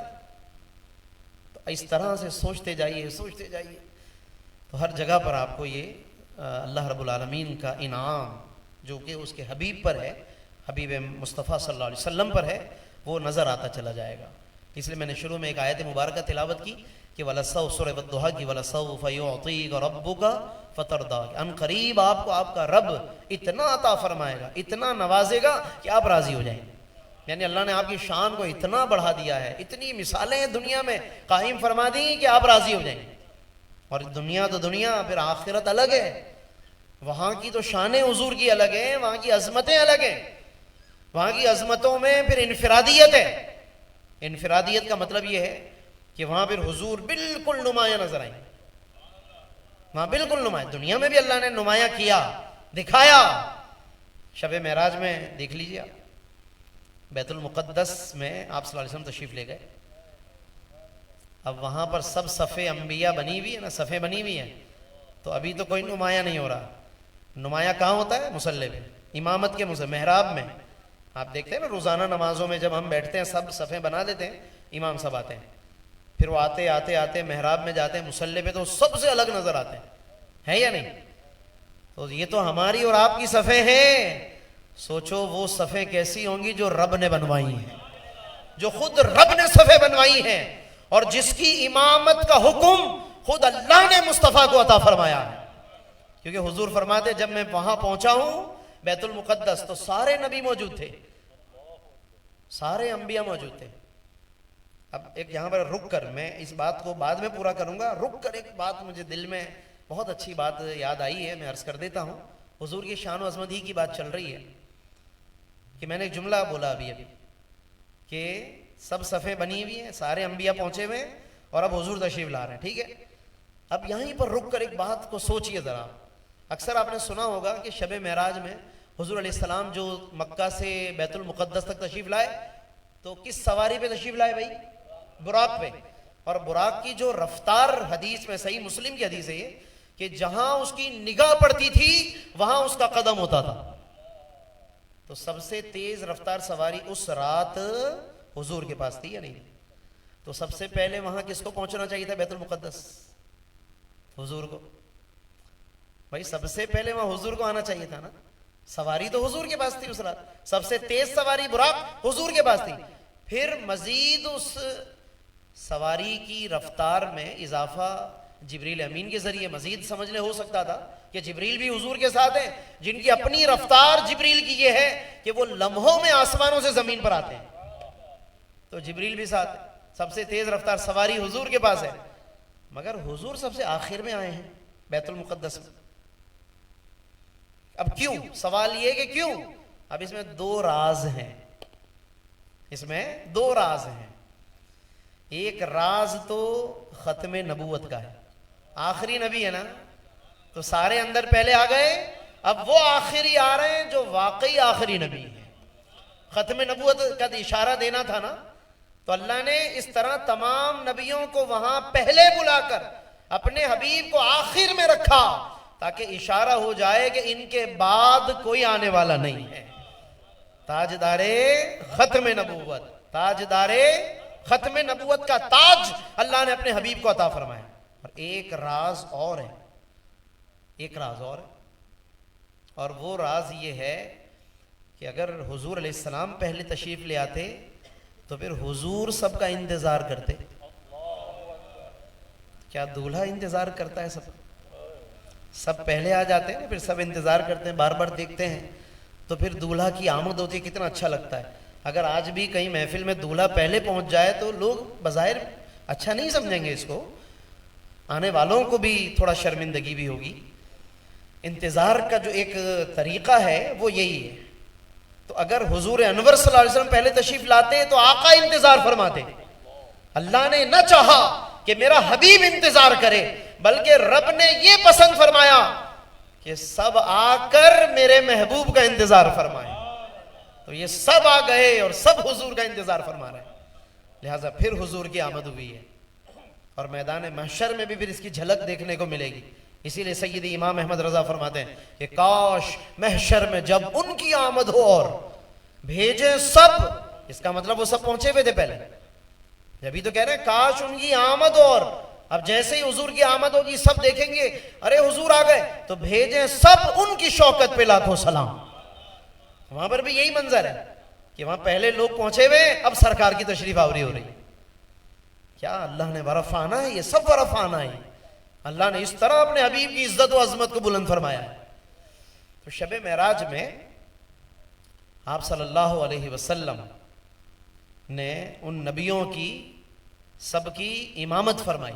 تو اس طرح سے سوچتے جائیے سوچتے جائیے، تو ہر جگہ پر آپ کو یہ اللہ رب العالمین کا انعام جو کہ اس کے حبیب پر ہے، حبیب مصطفیٰ صلی اللہ علیہ وسلم پر ہے، وہ نظر آتا چلا جائے گا۔ اس لیے میں نے شروع میں ایک آیت مبارکہ تلاوت کی کہ وَلَسَوْفَ سورہ وَالضُّحَیٰ کی وَلَسَوْفَ يُعْطِيكَ رَبُّكَ فَتَرْضَىٰ، ان قریب آپ کو آپ کا رب اتنا عطا فرمائے گا، اتنا نوازے گا کہ آپ راضی ہو جائیں گے۔ یعنی اللہ نے آپ کی شان کو اتنا بڑھا دیا ہے، اتنی مثالیں دنیا میں قائم فرما دی کہ آپ راضی ہو جائیں گے۔ اور دنیا تو دنیا، پھر آخرت الگ ہے، وہاں کی تو شانیں حضور کی الگ ہیں، وہاں کی عظمتیں الگ ہیں، وہاں کی عظمتوں میں پھر انفرادیت ہے۔ انفرادیت کا مطلب یہ ہے کہ وہاں پھر حضور بالکل نمایاں نظر آئیں، وہاں بالکل نمایاں۔ دنیا میں بھی اللہ نے نمایاں کیا، دکھایا۔ شب معراج میں دیکھ لیجیے، بیت المقدس میں آپ صلی اللہ علیہ وسلم تشریف لے گئے، اب وہاں پر سب صفیں انبیاء بنی ہوئی ہے نا، صفیں بنی ہوئی ہیں، تو ابھی تو کوئی نمایاں نہیں ہو رہا۔ نمایاں کہاں ہوتا ہے؟ مصلی پہ، امامت کے محراب میں۔ آپ دیکھتے ہیں نا روزانہ نمازوں میں جب ہم بیٹھتے ہیں سب صفیں بنا دیتے ہیں، امام صاحب آتے ہیں، پھر وہ آتے آتے آتے محراب میں جاتے ہیں، مصلی پہ تو سب سے الگ نظر آتے ہیں، ہے یا نہیں؟ تو یہ تو ہماری اور آپ کی صفیں ہیں، سوچو وہ صفیں کیسی ہوں گی جو رب نے بنوائی ہیں، جو خود رب نے صفیں بنوائی ہیں، اور جس کی امامت کا حکم خود اللہ نے مصطفیٰ کو عطا فرمایا ہے۔ کیونکہ حضور فرماتے جب میں وہاں پہنچا ہوں بیت المقدس تو سارے نبی موجود تھے، سارے انبیاء موجود تھے۔ اب ایک یہاں پر رک کر، میں اس بات کو بعد میں پورا کروں گا، رک کر ایک بات مجھے دل میں بہت اچھی بات یاد آئی ہے، میں عرض کر دیتا ہوں۔ حضور کی شان و عظمت ہی کی بات چل رہی ہے کہ میں نے ایک جملہ بولا ابھی کہ سب صفیں بنی ہوئی ہیں، سارے انبیاء پہنچے ہوئے ہیں، اور اب حضور تشریف لا رہے ہیں، ٹھیک ہے۔ اب یہیں پر رک کر ایک بات کو سوچئے ذرا۔ اکثر آپ نے سنا ہوگا کہ شب معراج میں حضور علیہ السلام جو مکہ سے بیت المقدس تک تشریف لائے تو کس سواری پہ تشریف لائے بھائی؟ براق پہ۔ اور براق کی جو رفتار، حدیث میں صحیح مسلم کی حدیث ہے یہ کہ جہاں اس کی نگاہ پڑتی تھی وہاں اس کا قدم ہوتا تھا۔ تو سب سے تیز رفتار سواری اس رات حضور کے پاس تھی یا نہیں؟ تو سب سے پہلے وہاں کس کو پہنچنا چاہیے تھا بیت المقدس؟ حضور کو۔ بھائی سب سے پہلے وہاں حضور کو آنا چاہیے تھا نا، سواری تو حضور کے پاس تھی اس رات، سب سے تیز سواری براق حضور کے پاس تھی۔ پھر مزید اس سواری کی رفتار میں اضافہ جبریل امین کے ذریعے مزید سمجھنے ہو سکتا تھا کہ جبریل بھی حضور کے ساتھ ہیں، جن کی اپنی رفتار جبریل کی یہ ہے کہ وہ لمحوں میں آسمانوں سے زمین پر آتے ہیں، تو جبریل بھی ساتھ ہے۔ سب سے تیز رفتار سواری حضور کے پاس ہے، مگر حضور سب سے آخر میں آئے ہیں بیت المقدس میں۔ اب کیوں؟ سوال یہ کہ کیوں؟ اب اس میں دو راز ہیں، اس میں دو راز ہیں۔ ایک راز تو ختم نبوت کا ہے، آخری نبی ہے نا تو سارے اندر پہلے آ گئے، اب وہ آخری آ رہے ہیں جو واقعی آخری نبی ہے۔ ختم نبوت کا اشارہ دینا تھا نا، تو اللہ نے اس طرح تمام نبیوں کو وہاں پہلے بلا کر اپنے حبیب کو آخر میں رکھا تاکہ اشارہ ہو جائے کہ ان کے بعد کوئی آنے والا نہیں ہے۔ تاجدار ختم نبوت، تاجدار ختم نبوت کا تاج اللہ نے اپنے حبیب کو عطا فرمایا۔ اور ایک راز اور ہے، ایک راز اور ہے، اور وہ راز یہ ہے کہ اگر حضور علیہ السلام پہلے تشریف لے آتے تو پھر حضور سب کا انتظار کرتے۔ کیا دولہا انتظار کرتا ہے؟ سب پہلے آ جاتے ہیں پھر سب انتظار کرتے ہیں، بار بار دیکھتے ہیں، تو پھر دولہا کی آمد ہوتی ہے، کتنا اچھا لگتا ہے۔ اگر آج بھی کہیں محفل میں دولہا پہلے پہنچ جائے تو لوگ بظاہر اچھا نہیں سمجھیں گے، اس کو آنے والوں کو بھی تھوڑا شرمندگی بھی ہوگی۔ انتظار کا جو ایک طریقہ ہے وہ یہی ہے۔ تو اگر حضور انور صلی اللہ علیہ وسلم پہلے تشریف لاتے تو آقا انتظار فرماتے۔ اللہ نے نہ چاہا کہ میرا حبیب انتظار کرے، بلکہ رب نے یہ پسند فرمایا کہ سب آ کر میرے محبوب کا انتظار فرمائے۔ تو یہ سب آ گئے اور سب حضور کا انتظار فرما رہے ہیں، لہٰذا پھر حضور کی آمد ہوئی ہے، اور میدان محشر میں بھی پھر اس کی جھلک دیکھنے کو ملے گی۔ اسی لیے سیدی امام احمد رضا فرماتے ہیں کہ کاش محشر میں جب ان کی آمد ہو اور بھیجیں سب، اس کا مطلب وہ سب پہنچے ہوئے تھے پہلے، جبھی تو کہہ رہے ہیں کاش ان کی آمد اور اب جیسے ہی حضور کی آمد ہوگی سب دیکھیں گے ارے حضور آ گئے، تو بھیجیں سب ان کی شوکت پہ لاکھوں سلام۔ وہاں پر بھی یہی منظر ہے کہ وہاں پہلے لوگ پہنچے ہوئے، اب سرکار کی تشریف آوری ہو رہی۔ کیا اللہ نے ورفعنا ہے، یہ سب ورفعنا ہے، اللہ نے اس طرح اپنے حبیب کی عزت و عظمت کو بلند فرمایا ہے۔ تو شب معراج میں آپ صلی اللہ علیہ وسلم نے ان نبیوں کی سب کی امامت فرمائی،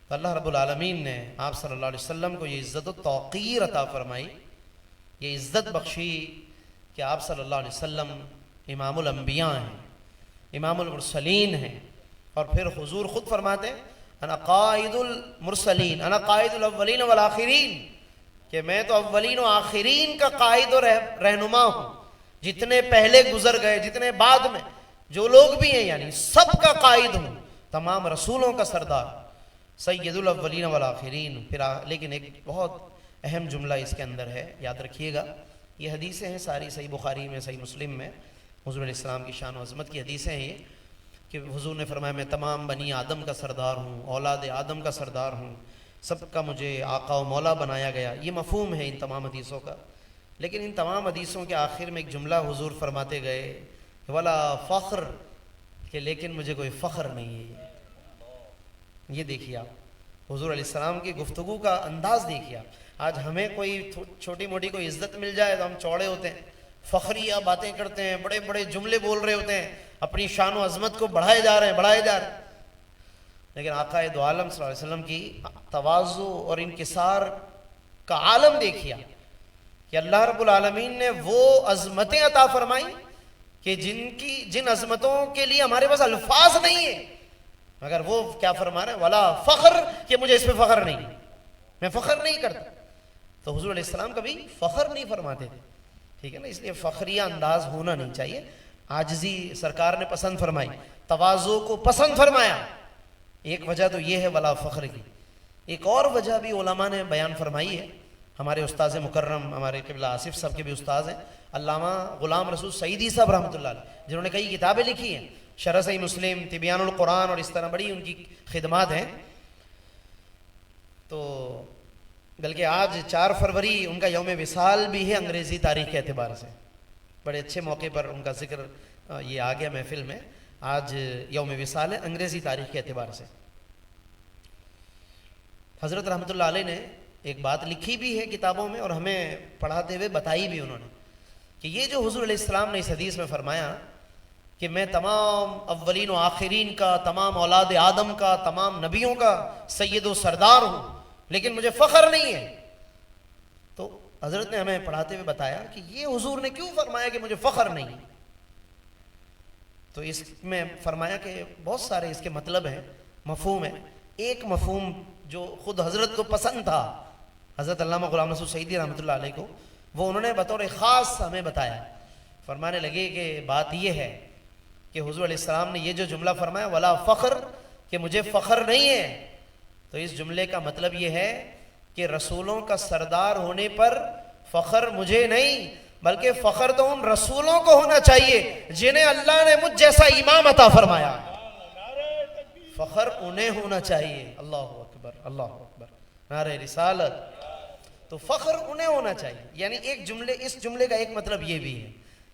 تو اللہ رب العالمین نے آپ صلی اللہ علیہ وسلم کو یہ عزت و توقیر عطا فرمائی، یہ عزت بخشی کہ آپ صلی اللہ علیہ وسلم امام الانبیاء ہیں، امام المرسلین ہیں۔ اور پھر حضور خود فرماتے ہیں انا قائد المرسلین، انا قائد الاولین والآخرین، کہ میں تو اولین و آخرین کا قائد و رہنما ہوں، جتنے پہلے گزر گئے، جتنے بعد میں جو لوگ بھی ہیں، یعنی سب کا قائد ہوں، تمام رسولوں کا سردار، سید الاولین والآخرین۔ پھر لیکن ایک بہت اہم جملہ اس کے اندر ہے، یاد رکھیے گا، یہ حدیثیں ہیں ساری صحیح بخاری میں، صحیح مسلم میں، حضور علیہ السلام کی شان و عظمت کی حدیثیں ہیں یہ، کہ حضور نے فرمایا میں تمام بنی آدم کا سردار ہوں، اولاد آدم کا سردار ہوں، سب کا مجھے آقا و مولا بنایا گیا۔ یہ مفہوم ہے ان تمام حدیثوں کا لیکن ان تمام حدیثوں کے آخر میں ایک جملہ حضور فرماتے گئے ولا فخر، کہ لیکن مجھے کوئی فخر نہیں ہے۔ یہ دیکھیے آپ حضور علیہ السلام کی گفتگو کا انداز دیکھیے آپ۔ آج ہمیں کوئی چھوٹی موٹی کوئی عزت مل جائے تو ہم چوڑے ہوتے ہیں، فخریہ باتیں کرتے ہیں، بڑے بڑے جملے بول رہے ہوتے ہیں، اپنی شان و عظمت کو بڑھائے جا رہے ہیں۔ لیکن آقا دو عالم صلی اللہ علیہ وسلم کی تواضع اور انکسار کا عالم دیکھیا کہ اللہ رب العالمین نے وہ عظمتیں عطا فرمائیں کہ جن عظمتوں کے لیے ہمارے پاس الفاظ نہیں ہیں، مگر وہ کیا فرما رہے ہیں ولا فخر، کہ مجھے اس پہ فخر نہیں، میں فخر نہیں کرتا۔ تو حضور علیہ السلام کبھی فخر نہیں فرماتے تھے، ٹھیک ہے نا، اس لیے فخریہ انداز ہونا نہیں چاہیے۔ عاجزی سرکار نے پسند فرمائی، تواضع کو پسند فرمایا، ایک وجہ تو یہ ہے ولا فخر کی۔ ایک اور وجہ بھی علماء نے بیان فرمائی ہے، ہمارے استاذ مکرم ہمارے قبلہ آصف صاحب کے بھی استاذ ہیں علامہ غلام رسول سعیدی صاحب رحمۃ اللہ علیہ، جنہوں نے کئی کتابیں لکھی ہیں، شرح صحیح مسلم، تبیان القرآن، اور اس طرح بڑی ان کی خدمات ہیں۔ تو بلکہ آج 4 فروری ان کا یوم وصال بھی ہے انگریزی تاریخ کے اعتبار سے، بڑے اچھے موقع پر ان کا ذکر یہ آ گیا محفل میں۔ آج یوم وصال ہے انگریزی تاریخ کے اعتبار سے۔ حضرت رحمۃ اللہ علیہ نے ایک بات لکھی بھی ہے کتابوں میں، اور ہمیں پڑھاتے ہوئے بتائی بھی انہوں نے، کہ یہ جو حضور علیہ السلام نے اس حدیث میں فرمایا کہ میں تمام اولین و آخرین کا، تمام اولاد آدم کا، تمام نبیوں کا سید و سردار ہوں، لیکن مجھے فخر نہیں ہے، تو حضرت نے ہمیں پڑھاتے ہوئے بتایا کہ یہ حضور نے کیوں فرمایا کہ مجھے فخر نہیں ہے۔ تو اس میں فرمایا کہ بہت سارے اس کے مطلب ہیں، مفہوم ہیں۔ ایک مفہوم جو خود حضرت کو پسند تھا، حضرت علامہ غلام رسول سعیدی رحمۃ اللہ علیہ کو، وہ انہوں نے بطور خاص ہمیں بتایا، فرمانے لگے کہ بات یہ ہے کہ حضور علیہ السلام نے یہ جو جملہ فرمایا ولا فخر، کہ مجھے فخر نہیں ہے، تو اس جملے کا مطلب یہ ہے کہ رسولوں کا سردار ہونے پر فخر مجھے نہیں، بلکہ فخر تو ان رسولوں کو ہونا چاہیے جنہیں اللہ نے مجھ جیسا امام عطا فرمایا، فخر انہیں ہونا چاہیے۔ اللہ اکبر، اللہ اکبر، نعرہ رسالت۔ تو فخر انہیں ہونا چاہیے، یعنی اس جملے کا ایک مطلب یہ بھی ہے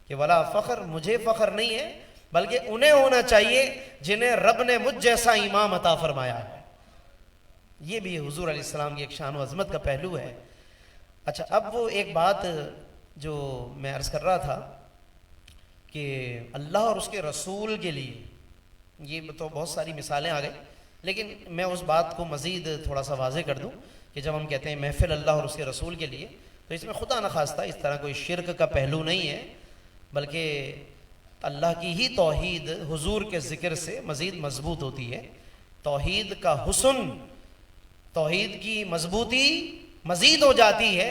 کہ ولا فخر، مجھے فخر نہیں ہے، بلکہ انہیں ہونا چاہیے جنہیں رب نے مجھ جیسا امام عطا فرمایا ہے۔ یہ بھی حضور علیہ السلام کی ایک شان و عظمت کا پہلو ہے۔ اچھا، اب وہ ایک بات جو میں عرض کر رہا تھا کہ اللہ اور اس کے رسول کے لیے، یہ تو بہت ساری مثالیں آ گئی، لیکن میں اس بات کو مزید تھوڑا سا واضح کر دوں کہ جب ہم کہتے ہیں محفل اللہ اور اس کے رسول کے لیے، تو اس میں خدا نخواستہ اس طرح کوئی شرک کا پہلو نہیں ہے، بلکہ اللہ کی ہی توحید حضور کے ذکر سے مزید مضبوط ہوتی ہے۔ توحید کا حسن، توحید کی مضبوطی مزید ہو جاتی ہے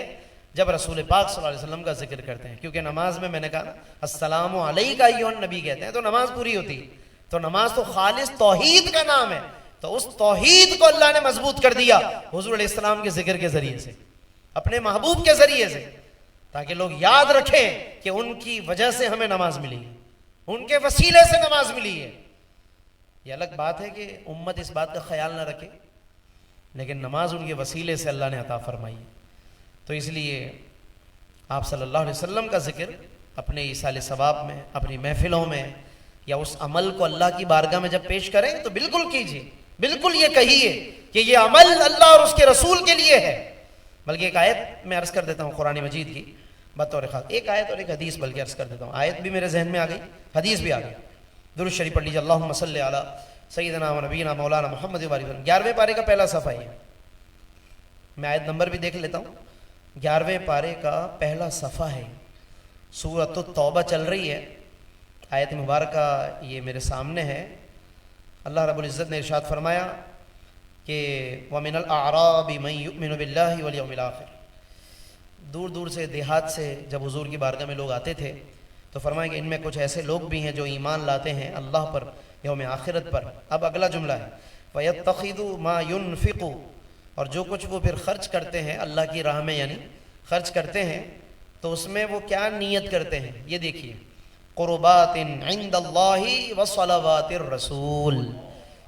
جب رسول پاک صلی اللہ علیہ وسلم کا ذکر کرتے ہیں، کیونکہ نماز میں نے کہا السلام علیکہ ایھا النبی کہتے ہیں تو نماز پوری ہوتی ہے، تو نماز تو خالص توحید کا نام ہے، تو اس توحید کو اللہ نے مضبوط کر دیا حضور علیہ السلام کے ذکر کے ذریعے سے، اپنے محبوب کے ذریعے سے، تاکہ لوگ یاد رکھیں کہ ان کی وجہ سے ہمیں نماز ملی ہے، ان کے وسیلے سے نماز ملی ہے۔ یہ الگ بات ہے کہ امت اس بات کا خیال نہ رکھے، لیکن نماز ان کے وسیلے سے اللہ نے عطا فرمائی ہے۔ تو اس لیے آپ صلی اللہ علیہ وسلم کا ذکر اپنے ایصال ثواب میں، اپنی محفلوں میں، یا اس عمل کو اللہ کی بارگاہ میں جب پیش کریں تو بالکل کیجیے، بالکل یہ کہیے کہ یہ عمل اللہ اور اس کے رسول کے لیے ہے۔ بلکہ ایک آیت میں عرض کر دیتا ہوں قرآن مجید کی بطور خاص، ایک آیت اور ایک حدیث بلکہ عرض کر دیتا ہوں، آیت بھی میرے ذہن میں آ گئی، حدیث بھی آ گئی۔ درود شریف پڑھ لیجیے، اللہم صلی علی سیدنا و نبینا مولانا محمد و علیہ وسلم۔ 11ویں پارے کا پہلا صفحہ ہے، میں آیت نمبر بھی دیکھ لیتا ہوں، 11ویں پارے کا پہلا صفحہ ہے، سورۃ التوبہ چل رہی ہے، آیت مبارکہ یہ میرے سامنے ہے۔ اللہ رب العزت نے ارشاد فرمایا کہ وَمِنَ الْأَعْرَابِ مَن يُؤْمِنُ بِاللَّهِ وَالْيَوْمِ الْآخِرِ، دور دور سے، دیہات سے جب حضور کی بارگاہ میں لوگ آتے تھے تو فرمایا کہ ان میں کچھ ایسے لوگ بھی ہیں جو ایمان لاتے ہیں اللہ پر، یوم آخرت پر۔ اب اگلا جملہ ہے وَيَتَّخِذُ مَا يُنْفِقُ، اور جو کچھ وہ پھر خرچ کرتے ہیں اللہ کی راہ میں، یعنی خرچ کرتے ہیں تو اس میں وہ کیا نیت کرتے ہیں، یہ دیکھیے، قربات عند اللہ وصلوات الرسول،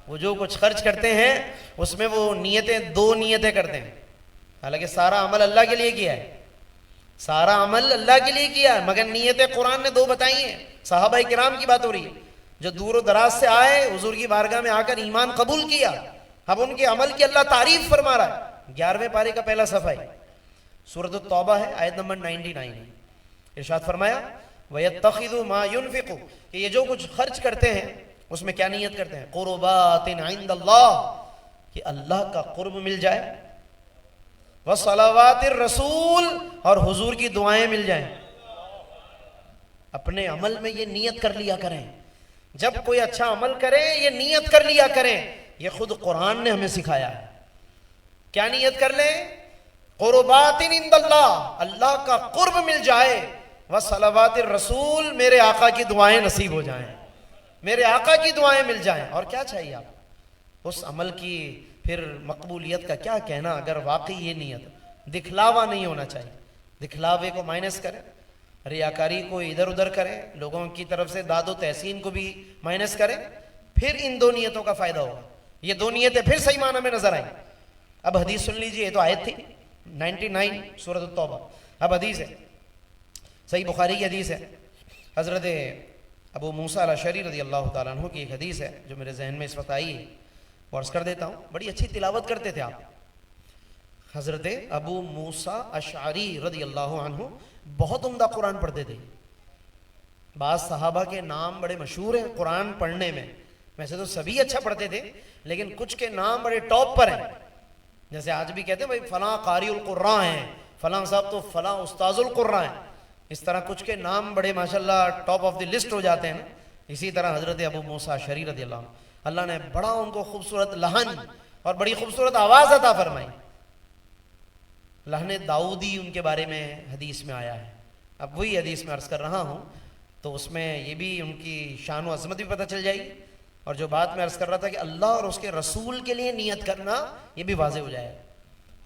وہ جو کچھ خرچ کرتے ہیں اس میں وہ نیتیں، 2 نیتیں کرتے ہیں، حالانکہ سارا عمل اللہ کے لیے کیا ہے، سارا عمل اللہ کے لیے کیا ہے، مگر نیتیں قرآن نے دو بتائی ہیں. صحابہ کرام کی بات ہو رہی ہے جو دور و دراز سے آئے، حضور کی بارگاہ میں آ کر ایمان قبول کیا. اب ان کے عمل کی اللہ تعریف فرما رہا ہے. 11ویں پارے کا پہلا صفحہ ہے، سورۃ التوبہ ہے، آیت نمبر 99 ہے. ارشاد فرمایا وَيَتَّخِذُ مَا يُنْفِقُ کہ یہ جو کچھ خرچ کرتے ہیں اس میں کیا نیت کرتے ہیں؟ قُرُبَاتٍ عِنْدَ اللَّهِ کہ اللہ کا قرب مل جائے، وَصَلَوَاتِ الرَّسُولِ اور حضور کی دعائیں مل جائیں. اپنے عمل میں یہ نیت کر لیا کریں. جب کوئی اچھا عمل کریں یہ نیت کر لیا کریں. یہ خود قرآن نے ہمیں سکھایا ہے. کیا نیت کر لیں؟ قربات عند اللہ، اللہ کا قرب مل جائے، وصلوات الرسول میرے آقا کی دعائیں نصیب ہو جائیں، میرے آقا کی دعائیں مل جائیں. اور کیا چاہیے آپ اس عمل کی پھر مقبولیت کا کیا کہنا اگر واقعی یہ نیت. دکھلاوا نہیں ہونا چاہیے. دکھلاوے کو مائنس کریں، ریاکاری کو ادھر ادھر کریں، لوگوں کی طرف سے داد و تحسین کو بھی مائنس کریں، پھر ان دو نیتوں کا فائدہ ہوگا. یہ دو نیتیں پھر صحیح معنی میں نظر آئیں. اب حدیث سن لیجئے. یہ تو آیت تھی 99 سورۃ التوبہ. اب حدیث ہے، صحیح بخاری کی حدیث ہے. حضرت ابو موسیٰ الاشعری رضی اللہ تعالیٰ عنہ کی ایک حدیث ہے جو میرے ذہن میں اس وقت آئی ہے، عرض کر دیتا ہوں. بڑی اچھی تلاوت کرتے تھے آپ. حضرت ابو موسیٰ اشعری رضی اللہ عنہ بہت عمدہ قرآن پڑھتے تھے. بعض صحابہ کے نام بڑے مشہور ہیں قرآن پڑھنے میں. ویسے تو سبھی اچھا پڑھتے تھے لیکن کچھ کے نام بڑے ٹاپ پر ہیں. جیسے آج بھی کہتے ہیں بھائی فلاں قاری القراء ہیں، فلاں صاحب تو فلاں استاذ القراء ہیں. اس طرح کچھ کے نام بڑے ماشاءاللہ ٹاپ آف دی لسٹ ہو جاتے ہیں. اسی طرح حضرت ابو موسیٰ اشعری رضی اللہ عنہ، اللہ نے بڑا ان کو خوبصورت لہن اور بڑی خوبصورت آواز عطا فرمائی. لہن داؤدی ان کے بارے میں حدیث میں آیا ہے. اب وہی حدیث میں عرض کر رہا ہوں تو اس میں یہ بھی ان کی شان و عظمت بھی پتہ چل جائے گی، اور جو بات میں عرض کر رہا تھا کہ اللہ اور اس کے رسول کے لیے نیت کرنا یہ بھی واضح ہو جائے.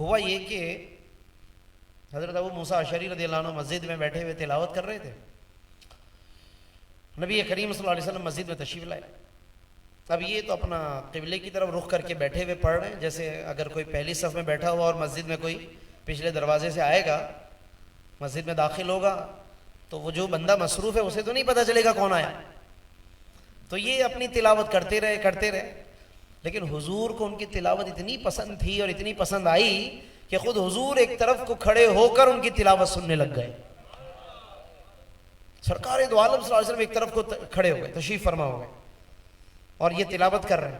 ہوا یہ کہ حضرت ابو موسیٰ اشعری رضی اللہ عنہ مسجد میں بیٹھے ہوئے تلاوت کر رہے تھے. نبی کریم صلی اللہ علیہ وسلم مسجد میں تشریف لائے. اب یہ تو اپنا قبلے کی طرف رخ کر کے بیٹھے ہوئے پڑھ رہے ہیں. جیسے اگر کوئی پہلی صف میں بیٹھا ہوا اور مسجد میں کوئی پچھلے دروازے سے آئے گا، مسجد میں داخل ہوگا تو وہ جو بندہ مصروف ہے اسے تو نہیں پتہ چلے گا کون آیا. تو یہ اپنی تلاوت کرتے رہے. لیکن حضور کو ان کی تلاوت اتنی پسند تھی اور اتنی پسند آئی کہ خود حضور ایک طرف کو کھڑے ہو کر ان کی تلاوت سننے لگ گئے. سرکار دو عالم صلی اللہ علیہ وسلم ایک طرف کو کھڑے ہو گئے، تشریف فرما ہو گئے اور یہ تلاوت کر رہے ہیں.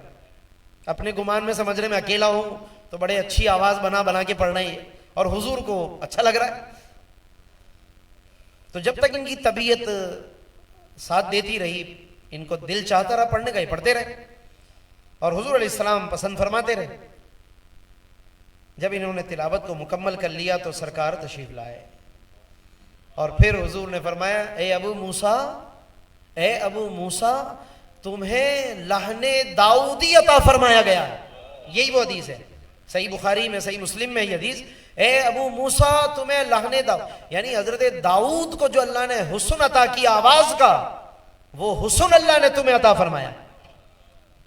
اپنے گمان میں سمجھ رہے میں اکیلا ہوں تو بڑے اچھی آواز بنا کے پڑھ رہے ہیں اور حضور کو اچھا لگ رہا ہے. تو جب تک ان کی طبیعت ساتھ دیتی رہی، ان کو دل چاہتا رہا پڑھنے کا، یہ پڑھتے رہے اور حضور علیہ السلام پسند فرماتے رہے. جب انہوں نے تلاوت کو مکمل کر لیا تو سرکار تشریف لائے اور پھر حضور نے فرمایا اے ابو موسیٰ تمہیں لہن داؤدی عطا فرمایا گیا. یہی وہ حدیث ہے، صحیح بخاری میں صحیح مسلم میں یہ حدیث. اے ابو موسیٰ تمہیں لہن داؤد، یعنی حضرت داؤد کو جو اللہ نے حسن عطا کیا آواز کا، وہ حسن اللہ نے تمہیں عطا فرمایا.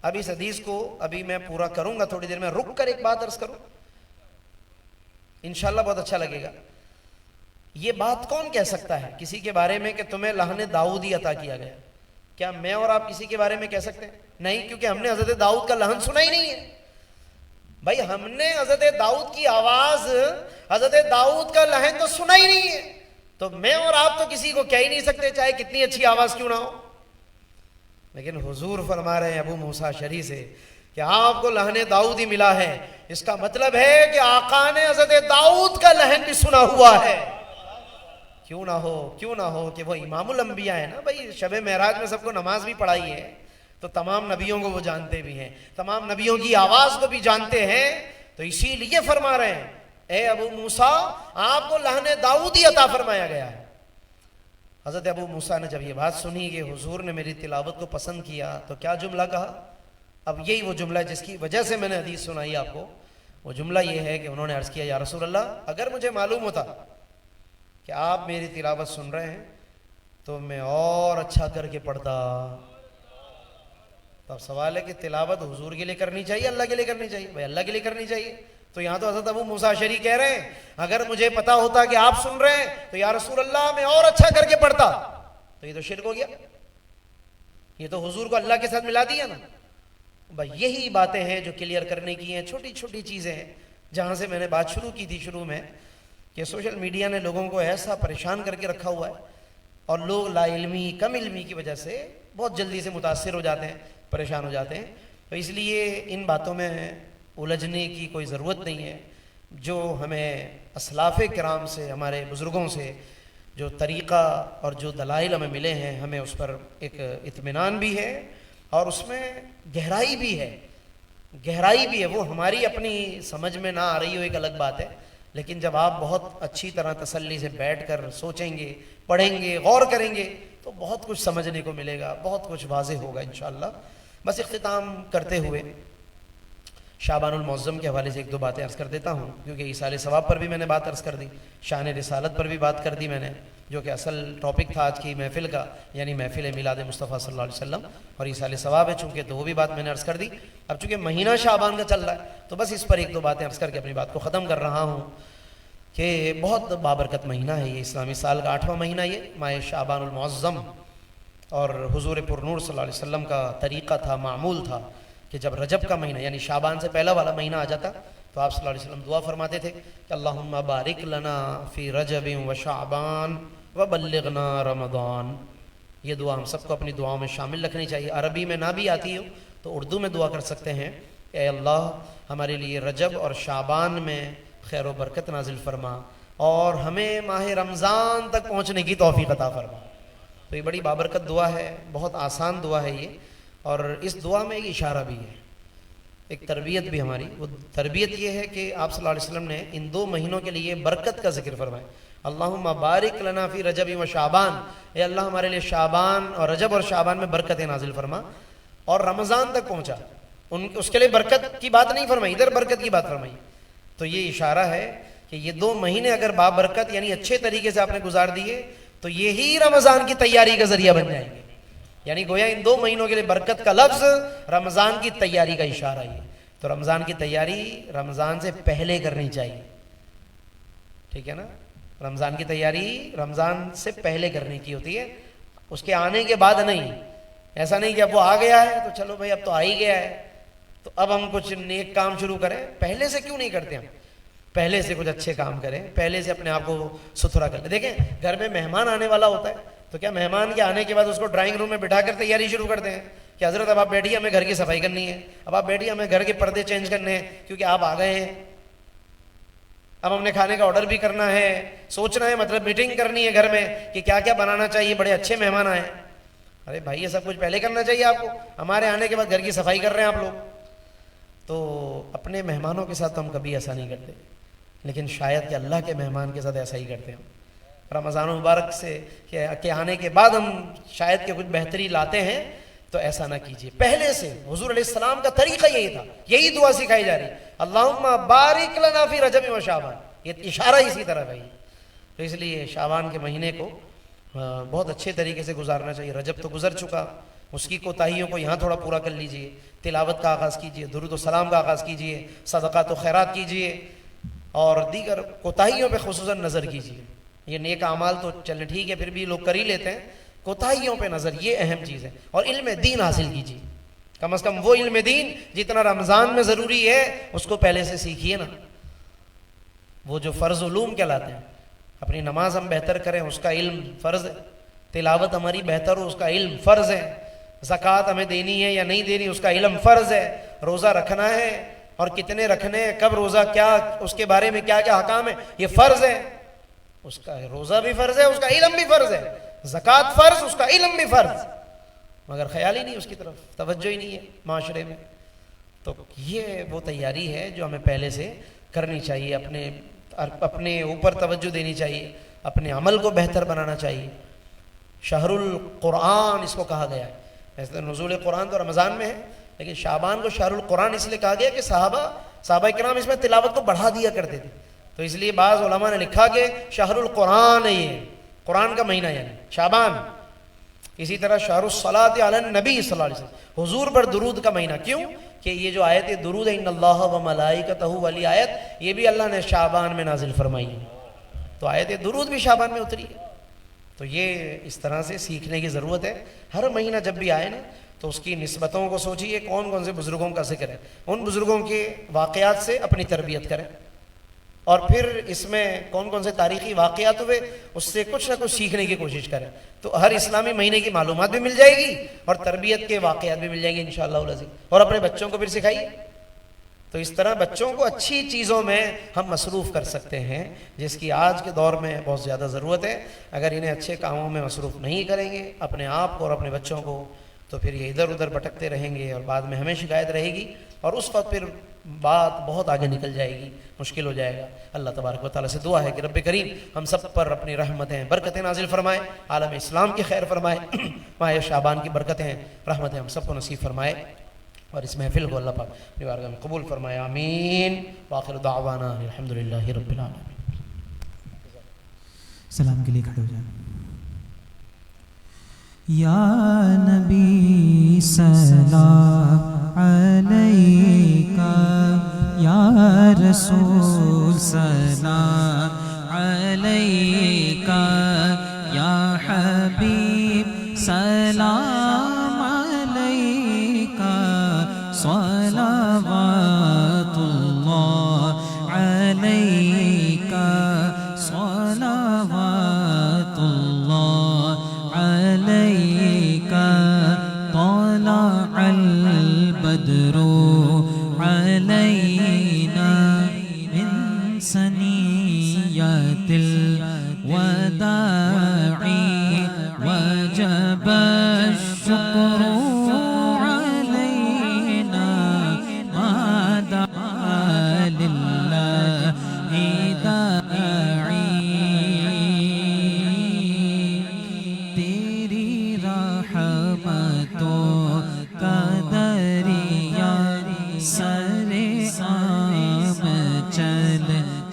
اب اس حدیث کو ابھی میں پورا کروں گا، تھوڑی دیر میں رک کر ایک بات عرض کروں، انشاءاللہ بہت اچھا لگے گا. یہ بات کون کہہ سکتا ہے کسی کے بارے میں کہ تمہیں لہن داؤدی عطا کیا گیا؟ کیا میں اور آپ کسی کے بارے میں کہہ سکتے ہیں؟ نہیں، کیونکہ ہم نے حضرت داؤد کا لہن سنا ہی نہیں ہے. بھائی ہم نے حضرت داؤد کی آواز، حضرت داؤد کا لہن تو سنا ہی نہیں ہے، تو میں اور آپ تو کسی کو کہہ ہی نہیں سکتے چاہے کتنی اچھی آواز کیوں نہ ہو. لیکن حضور فرما رہے ہیں ابو موسیٰ اشعری سے کہ آپ کو لہن داؤد ہی ملا ہے. اس کا مطلب ہے کہ آقا نے حضرت داؤد کا لہن بھی سنا ہوا ہے. کیوں نہ ہو کہ وہ امام الانبیاء ہے نا. بھائی شب معراج میں سب کو نماز بھی پڑھائی ہے تو تمام نبیوں کو وہ جانتے بھی ہیں، تمام نبیوں کی آواز کو بھی جانتے ہیں. تو اسی لیے فرما رہے ہیں اے ابو موسیٰ آپ کو لہن داؤد ہی عطا فرمایا گیا ہے. حضرت ابو موسیٰ نے جب یہ بات سنی کہ حضور نے میری تلاوت کو پسند کیا تو کیا جملہ کہا؟ اب یہی وہ جملہ ہے جس کی وجہ سے میں نے حدیث سنائی آپ کو. وہ جملہ یہ ہے کہ انہوں نے عرض کیا یا رسول اللہ اگر مجھے معلوم ہوتا کہ آپ میری تلاوت سن رہے ہیں تو میں اور اچھا کر کے پڑھتا. تو اب سوال ہے کہ تلاوت حضور کے لیے کرنی چاہیے اللہ کے لیے کرنی چاہیے؟ بھائی اللہ کے لیے کرنی چاہیے. تو یہاں تو حضرت ابو موسیٰ اشعری کہہ رہے ہیں اگر مجھے پتا ہوتا کہ آپ سن رہے ہیں تو یا رسول اللہ میں اور اچھا کر کے پڑھتا. تو یہ تو شرک ہو گیا, یہ تو حضور کو اللہ کے ساتھ ملا دیا نا. بھائی یہی باتیں ہیں جو کلیئر کرنے کی ہیں, چھوٹی چھوٹی چیزیں ہیں. جہاں سے میں نے بات شروع کی تھی شروع میں کہ سوشل میڈیا نے لوگوں کو ایسا پریشان کر کے رکھا ہوا ہے اور لوگ لا علمی کم علمی کی وجہ سے بہت جلدی سے متاثر ہو جاتے ہیں, پریشان ہو جاتے ہیں. تو اس لیے ان باتوں میں الجھنے کی کوئی ضرورت نہیں ہے. جو ہمیں اسلاف کرام سے, ہمارے بزرگوں سے جو طریقہ اور جو دلائل ہمیں ملے ہیں, ہمیں اس پر ایک اطمینان بھی ہے اور اس میں گہرائی بھی ہے. گہرائی بھی ہے, وہ ہماری اپنی سمجھ میں نہ آ رہی ہو ایک الگ بات ہے, لیکن جب آپ بہت اچھی طرح تسلی سے بیٹھ کر سوچیں گے, پڑھیں گے, غور کریں گے تو بہت کچھ سمجھنے کو ملے گا, بہت کچھ واضح ہوگا انشاءاللہ. بس اختتام کرتے ہوئے شعبان المعظم کے حوالے سے ایک دو باتیں عرض کر دیتا ہوں, کیونکہ ایصال ثواب پر بھی میں نے بات عرض کر دی, شان رسالت پر بھی بات کر دی میں نے, جو کہ اصل ٹاپک تھا آج کی محفل کا, یعنی محفل میلاد مصطفیٰ صلی اللہ علیہ وسلم, اور ایصال ثواب ہے چونکہ, تو وہ بھی بات میں نے عرض کر دی. اب چونکہ مہینہ شعبان کا چل رہا ہے تو بس اس پر ایک دو باتیں عرض کر کے اپنی بات کو ختم کر رہا ہوں کہ بہت بابرکت مہینہ ہے یہ, اسلامی سال کا 8واں مہینہ یہ ماہ شعبان المعظم. اور حضور پر نور صلی اللہ علیہ وسلم کا طریقہ تھا, معمول تھا کہ جب رجب کا مہینہ یعنی شعبان سے پہلا والا مہینہ آ جاتا تو آپ صلی اللہ علیہ وسلم دعا فرماتے تھے کہ اللہم بارک لنا فی رجب و شعبان وبلغنا رمضان. یہ دعا ہم سب کو اپنی دعاؤں میں شامل رکھنی چاہیے. عربی میں نہ بھی آتی ہو تو اردو میں دعا کر سکتے ہیں, اے اللہ ہمارے لیے رجب اور شعبان میں خیر و برکت نازل فرما اور ہمیں ماہ رمضان تک پہنچنے کی توفیق عطا فرما. تو یہ بڑی بابرکت دعا ہے, بہت آسان دعا ہے یہ, اور اس دعا میں ایک اشارہ بھی ہے, ایک تربیت بھی ہماری. وہ تربیت یہ ہے کہ آپ صلی اللہ علیہ وسلم نے ان 2 مہینوں کے لیے برکت کا ذکر فرمایا. اللہم بارک لنا فی رجب و شعبان, اے اللہ ہمارے لیے شعبان اور رجب اور شعبان میں برکتیں نازل فرما, اور رمضان تک پہنچا اس کے لیے برکت کی بات نہیں فرمائی, ادھر برکت کی بات فرمائی. تو یہ اشارہ ہے کہ یہ 2 مہینے اگر بابرکت یعنی اچھے طریقے سے آپ نے گزار دیے تو یہی رمضان کی تیاری کا ذریعہ بن جائیں گے. یعنی گویا ان 2 مہینوں کے لیے برکت کا لفظ رمضان کی تیاری کا اشارہ ہے. تو رمضان کی تیاری رمضان سے پہلے کرنی چاہیے, ٹھیک ہے نا. رمضان کی تیاری رمضان سے پہلے کرنے کی ہوتی ہے, اس کے آنے کے بعد نہیں. ایسا نہیں کہ اب وہ آ گیا ہے تو چلو بھائی اب تو آ ہی گیا ہے تو اب ہم کچھ نیک کام شروع کریں. پہلے سے کیوں نہیں کرتے ہم؟ پہلے سے کچھ اچھے کام کریں, پہلے سے اپنے آپ کو ستھرا کر لیں. دیکھیں گھر میں مہمان آنے والا ہوتا ہے تو کیا مہمان کے آنے کے بعد اس کو ڈرائنگ روم میں بٹھا کر تیاری شروع کرتے ہیں کہ حضرت اب آپ بیٹھیے ہمیں گھر کی صفائی کرنی ہے, اب آپ بیٹھیے ہمیں گھر کے پردے چینج کرنے ہیں کیونکہ آپ آ گئے ہیں, اب ہم نے کھانے کا آرڈر بھی کرنا ہے, سوچنا ہے, مطلب میٹنگ کرنی ہے گھر میں کہ کیا کیا بنانا چاہیے, بڑے اچھے مہمان آئے. ارے بھائی یہ سب کچھ پہلے کرنا چاہیے آپ کو, ہمارے آنے کے بعد گھر کی صفائی کر رہے ہیں آپ لوگ. تو اپنے مہمانوں کے ساتھ تو ہم کبھی ایسا نہیں کرتے, لیکن شاید کہ اللہ کے مہمان کے ساتھ ایسا ہی کرتے ہیں. رمضان مبارک سے کہ آنے کے بعد ہم شاید کہ کچھ بہتری لاتے ہیں, تو ایسا نہ کیجیے. پہلے سے حضور علیہ السلام کا طریقہ یہی تھا, یہی دعا سکھائی جا رہی, اللہم بارک لنا فی رجب و شعبان. یہ اشارہ اسی طرح کا ہی. تو اس لیے شعبان کے مہینے کو بہت اچھے طریقے سے گزارنا چاہیے. رجب تو گزر چکا, اس کی کوتاہیوں کو یہاں تھوڑا پورا کر لیجئے, تلاوت کا آغاز کیجئے, درود و سلام کا آغاز کیجئے, صدقات و خیرات کیجئے, اور دیگر کوتاہیوں پہ خصوصاً نظر کیجئے. یہ نیک اعمال تو چلے ٹھیک ہے پھر بھی لوگ کر ہی لیتے ہیں, کوتاہیوں پہ نظر, یہ اہم چیز ہے. اور علم دین حاصل کیجیے, کم از کم وہ علم دین جتنا رمضان میں ضروری ہے اس کو پہلے سے سیکھیے نا. وہ جو فرض علوم کہلاتے ہیں, اپنی نماز ہم بہتر کریں اس کا علم فرض ہے, تلاوت ہماری بہتر ہو اس کا علم فرض ہے, زکوٰۃ ہمیں دینی ہے یا نہیں دینی اس کا علم فرض ہے, روزہ رکھنا ہے اور کتنے رکھنے ہیں, کب روزہ, کیا اس کے بارے میں کیا کیا حکام ہے, یہ فرض ہے. اس کا روزہ بھی فرض ہے, اس کا علم بھی فرض ہے, زکوٰۃ فرض, اس کا علم بھی فرض, مگر خیال ہی نہیں, اس کی طرف توجہ ہی نہیں ہے معاشرے میں. تو یہ وہ تیاری ہے جو ہمیں پہلے سے کرنی چاہیے, اپنے اوپر توجہ دینی چاہیے, اپنے عمل کو بہتر بنانا چاہیے. شہر القرآن اس کو کہا گیا ہے. ویسے نزول قرآن تو رمضان میں ہے, لیکن شعبان کو شہر القرآن اس لیے کہا گیا کہ صحابہ کرام اس میں تلاوت کو بڑھا دیا کرتے تھے. تو اس لیے بعض علماء نے لکھا کہ شہر القرآن ہے, یہ قرآن کا مہینہ یعنی شعبان. اسی طرح شہر الصلاۃ علی النبی صلی اللہ علیہ وسلم، حضور پر درود کا مہینہ. کیوں کہ یہ جو آیت درود ان اللہ و ملائکتہ والی آیت، یہ بھی اللہ نے شعبان میں نازل فرمائی ہے. تو آیت درود بھی شعبان میں اتری ہے. تو یہ اس طرح سے سیکھنے کی ضرورت ہے. ہر مہینہ جب بھی آئے نا تو اس کی نسبتوں کو سوچیے، کون کون سے بزرگوں کا ذکر ہے، ان بزرگوں کے واقعات سے اپنی تربیت کریں. اور پھر اس میں کون کون سے تاریخی واقعات ہوئے، اس سے کچھ نہ کچھ سیکھنے کی کوشش کریں. تو ہر اسلامی مہینے کی معلومات بھی مل جائے گی اور تربیت کے واقعات بھی مل جائیں گے انشاءاللہ العزیز. اور اپنے بچوں کو پھر سکھائیے. تو اس طرح بچوں کو اچھی چیزوں میں ہم مصروف کر سکتے ہیں، جس کی آج کے دور میں بہت زیادہ ضرورت ہے. اگر انہیں اچھے کاموں میں مصروف نہیں کریں گے اپنے آپ کو اور اپنے بچوں کو، تو پھر یہ ادھر ادھر بھٹکتے رہیں گے اور بعد میں ہمیں شکایت رہے گی، اور اس وقت پھر بات بہت آگے نکل جائے گی، مشکل ہو جائے گا. اللہ تبارک و تعالیٰ سے دعا ہے کہ رب کریم ہم سب پر اپنی رحمتیں برکتیں نازل فرمائے، عالم اسلام کی خیر فرمائے، ماہ شعبان کی برکتیں رحمتیں ہم سب کو نصیب فرمائے، اور اس محفل کو اللہ پاک اپنی بارگاہ میں قبول فرمائے. آمین. وآخر دعوانا الحمدللہ رب العالمین. سلام کے لیے کھڑے ہو جائیں. یا نبی سلام علیکہ، یا رسول سلام علیکہ، یا حبیب سلام علیکہ، صلوات اللہ علیکہ، صلوات اللہ علیکہ. طلع البدر علینا من ثنیۃ الوداع، وجب الشکر علینا ما دعا للہ داعی. تیری رحمتوں کا دریا سر عام چل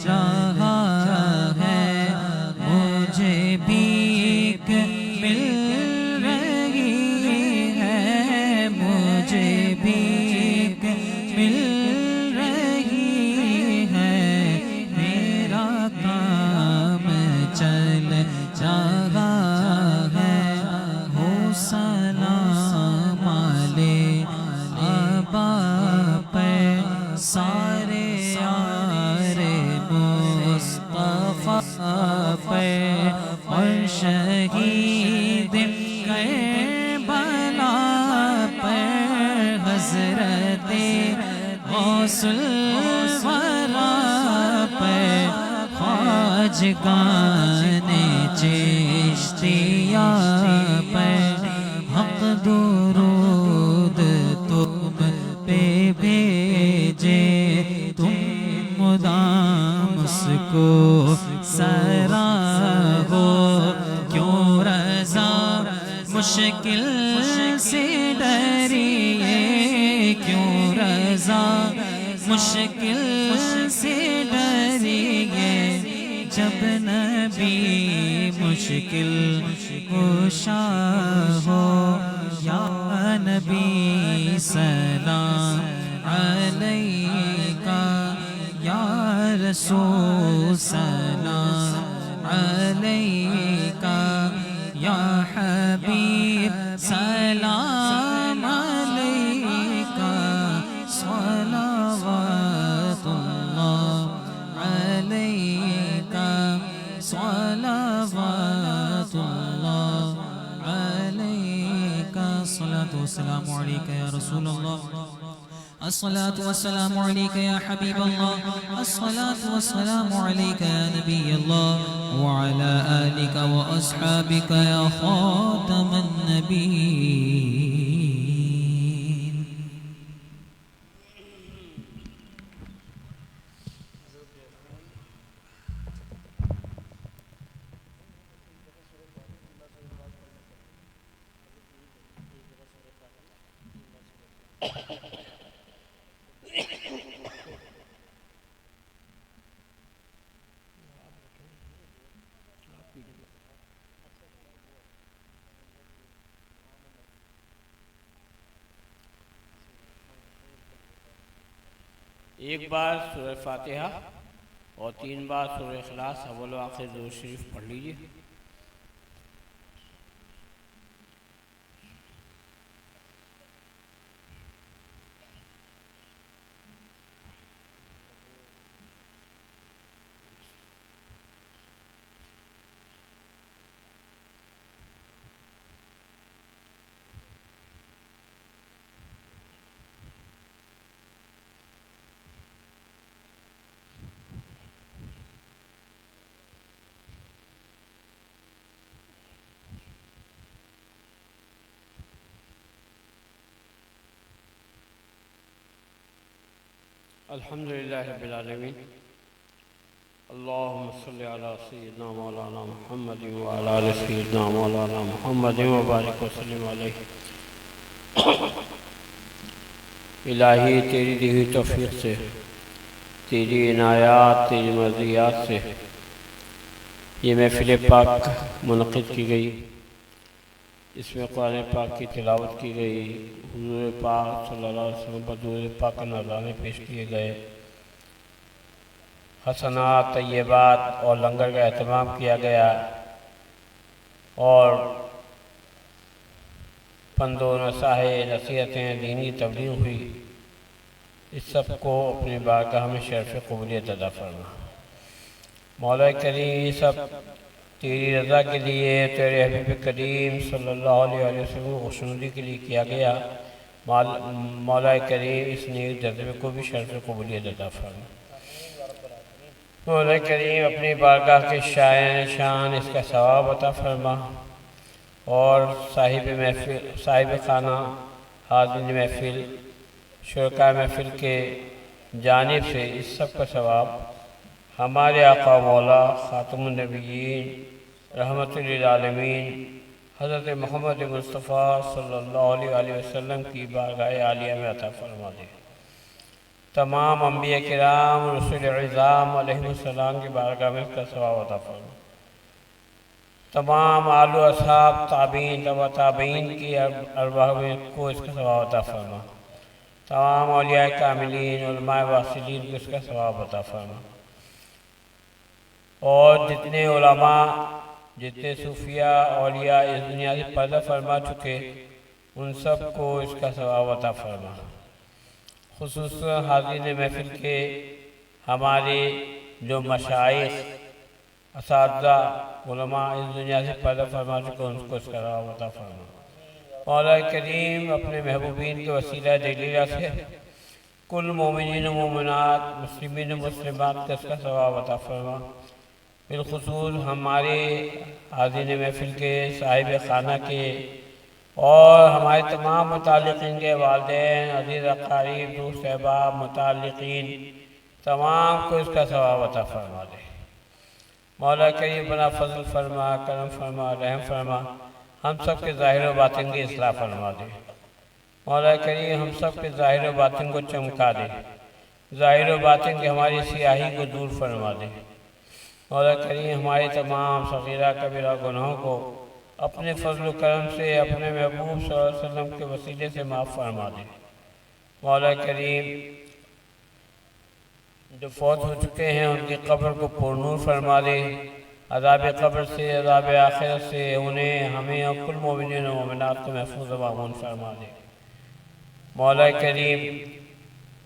رہا ہے، مجھے بھیک مل رہی ہے، مجھے بھیک مل رہی ہے، میرا کام چل رہا ہے. ہو سلام علی آبا پہ سارے یار مصطفیٰ پہ، اور شہید کربلا پہ حضرت غوث الورا پہ، خواجگان چشتیہ پہ. حق درود تم پہ بھیجے، تم مدام اس کو سرا ہو. کیوں رضا مشکل سے ڈریے، کیوں رضا مشکل سے ڈریے، جب نبی مشکل کشا ہو. یا نبی سلام علیکہ، یا رسول سلام علیکہ، یا حبیب سلام علیکہ، صلوات اللہ علیکہ، صلوات اللہ علیکہ. الصلاة والسلام علیکہ یا رسول اللہ، الصلاة والسلام علیکہ یا حبیب اللہ، الصلاة والسلام علیکہ یا نبی اللہ، وعلى آلک واصحابک یا خاتم النبیین. ایک بار سورہ فاتحہ اور 3 بار سورہ اخلاص اول و آخر درود شریف پڑھ لیجیے۔ الحمدللہ رب العالمین، اللہم صلی علی سیدنا مولانا محمد وعلی آل سیدنا مولانا محمد وبارک وسلم علیہ۔ الہی تیری دی ہوئی توفیق سے، تیری عنایات، تیری مرضیات سے یہ محفل پاک منعقد کی گئی، اس میں قرآن پاک کی تلاوت کی گئی، حضور پاک صلی اللہ علیہ وسلم پر حضور پاک کے نذرانے پیش کیے گئے، حسنات، طیبات اور لنگر کا اہتمام کیا گیا، اور پند و نصائح، نصیحتیں، دینی تبلیغ ہوئی۔ اس سب کو اپنی بارگاہ میں شرف قبولیت عطا فرما۔ مولا کریم، یہ سب تیری رضا کے لیے، تیرے حبیب کریم صلی اللہ علیہ وسلم کی خوشنودی کے لیے کیا گیا۔ مولا کریم، اس نیک جذبے کو بھی شرف قبولیت عطا فرما۔ مولا کریم، اپنی بارگاہ کے شائن شان اس کا ثواب عطا فرما، اور صاحب خانہ، حاضرین محفل، شرکاء محفل کے جانب سے اس سب کا ثواب ہمارے آقا مولا خاتم النبیین رحمت للعالمین حضرت محمد مصطفیٰ صلی اللہ علیہ وسلم کی بارگاہ عالیہ میں عطا فرما دے۔ تمام انبیاء کرام، رسول عظام علیہ السلام کی بارگاہ میں اس کا ثواب عطا فرما۔ تمام آل و اصحاب، تابعین، تبع تابعین کی ارواح میں کو اس کا ثواب عطا فرما۔ تمام اولیاء کاملین، علماء واصلین کو اس کا ثواب عطا فرما، اور جتنے علماء، جتنے صوفیاء، اولیاء اس دنیا سے پردہ فرما چکے، ان سب کو اس کا ثواب عطا فرما۔ خصوصاً حاضرین محفل کے ہمارے جو مشائخ، اساتذہ، علماء اس دنیا سے پردہ فرما چکے، ان کو اس کا ثواب عطا فرما۔ مولا کریم، اپنے محبوبین کے وسیلہ دلیلہ سے کل مومنین و مومنات، مسلمین و مسلمات کا اس کا ثواب عطا فرما۔ بالخصوص ہمارے حاضرین محفل کے، صاحب خانہ کے، اور ہمارے تمام متعلقین کے والدین، عزیز اقارب، دوست احباب، متعلقین، تمام کو اس کا ثواب عطا فرما دے۔ مولا کریم، بنا فضل فرما، کرم فرما، رحم فرما، ہم سب کے ظاہر و باطن کی اصلاح فرما دے۔ مولا کریم، ہم سب کے ظاہر و باطن کو چمکا دے، ظاہر و باطن کی ہماری سیاہی کو دور فرما دے۔ مولا کریم، ہمارے تمام صغیرہ کبیرہ گناہوں کو اپنے فضل و کرم سے، اپنے محبوب صلی اللہ علیہ وسلم کے وسیلے سے معاف فرما دے۔ مولا کریم، جو فوت ہو چکے ہیں ان کی قبر کو پرنور فرما دے، عذاب قبر سے، عذاب آخرت سے انہیں، ہمیں اور کل مومنین و مومنات کو محفوظ و معمون فرما دے۔ مولا کریم،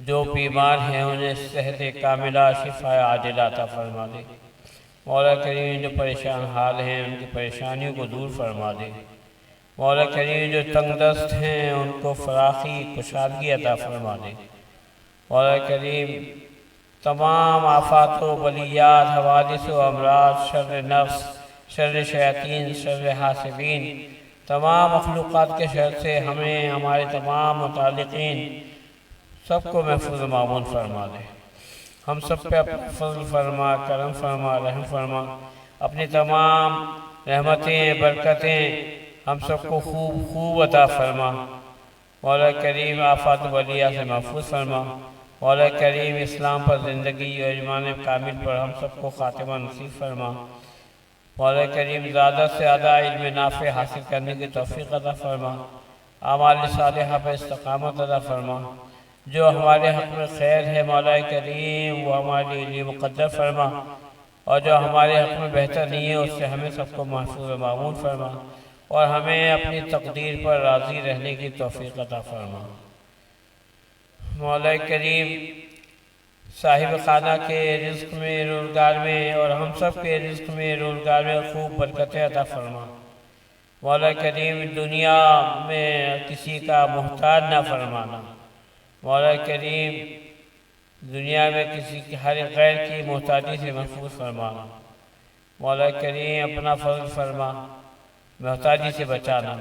جو بیمار ہیں انہیں صحت کاملہ، شفا عاجلہ عطا فرما دے۔ مولا کریم، جو پریشان حال ہیں ان کی پریشانیوں کو دور فرما دے۔ مولا کریم، جو تنگ دست ہیں ان کو فراخی، کشادگی عطا فرما دے۔ مولا کریم، تمام آفات و بلیات، حوادث و امراض، شر نفس، شر شیاطین، شر حاسبین، تمام مخلوقات کے شر سے ہمیں، ہمارے تمام متعلقین سب کو محفوظ و معمون فرما دے۔ ہم سب پہ اپنا فضل فرما، کرم فرما، رحم فرما، اپنی تمام رحمتیں، برکتیں ہم سب کو خوب عطا فرما۔ مولا کریم، آفات و بلیات سے محفوظ فرما۔ مولا کریم، اسلام پر زندگی اور ایمان کامل پر ہم سب کو خاتمہ نصیب فرما۔ مولا کریم، زیادہ سے زیادہ علم نافع حاصل کرنے کی توفیق عطا فرما، اعمال صالحہ پر استقامت عطا فرما۔ جو ہمارے حق میں خیر ہے مولا کریم وہ ہمارے لیے مقدر فرما، اور جو ہمارے حق میں بہتر نہیں ہے اس سے ہمیں سب کو محفوظ و معمول فرما، اور ہمیں اپنی تقدیر پر راضی رہنے کی توفیق عطا فرما۔ مولا کریم صاحب خانہ کے رزق میں، روزگار میں، اور ہم سب کے رزق میں، روزگار میں خوب برکتیں عطا فرما۔ مولا کریم دنیا میں کسی کا محتاج نہ فرمانا۔ مولا کریم دنیا میں کسی کی ہر غیر کی محتاجی سے محفوظ فرمانا۔ مولا کریم اپنا فضل فرما، محتاجی سے بچانا۔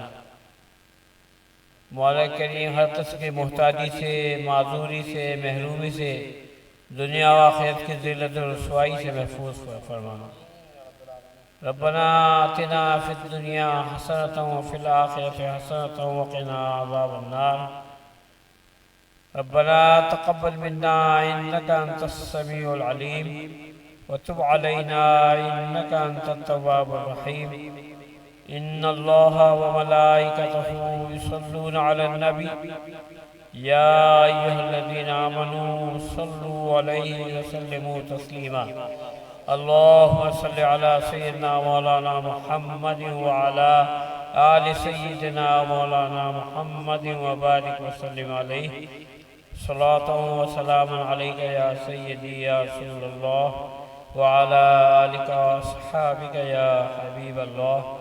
مولا کریم ہر قسم کی محتاجی سے، معذوری سے، محرومی سے، دنیا و آخرت کی ذلت و رسوائی سے محفوظ فرمانا۔ ربنا آتنا فی الدنیا حسنۃ وفی الآخرۃ حسنۃ وقنا عذاب النار۔ ربنا تقبل منا انک انت السمیع العلیم وتب علینا انک انت التواب الرحیم۔ ان اللہ وملائکتہ یصلون علی النبی یا ایہا الذین آمنوا صلوا علیہ وسلموا تسلیما۔ اللہم صل علی سیدنا مولانا محمد وعلی آل سیدنا مولانا محمد وبارک وسلم علیہ۔ صلاۃ و سلام علیک یا سیدی یا رسول اللہ وعلی آلک واصحابک یا حبیب اللہ۔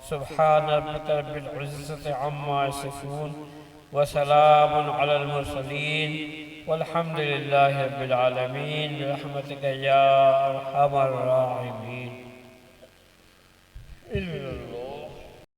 سبحان ربک رب العزة عما یصفون وسلام علی المرسلین والحمد للہ رب العالمین برحمتک یا ارحم الراحمین۔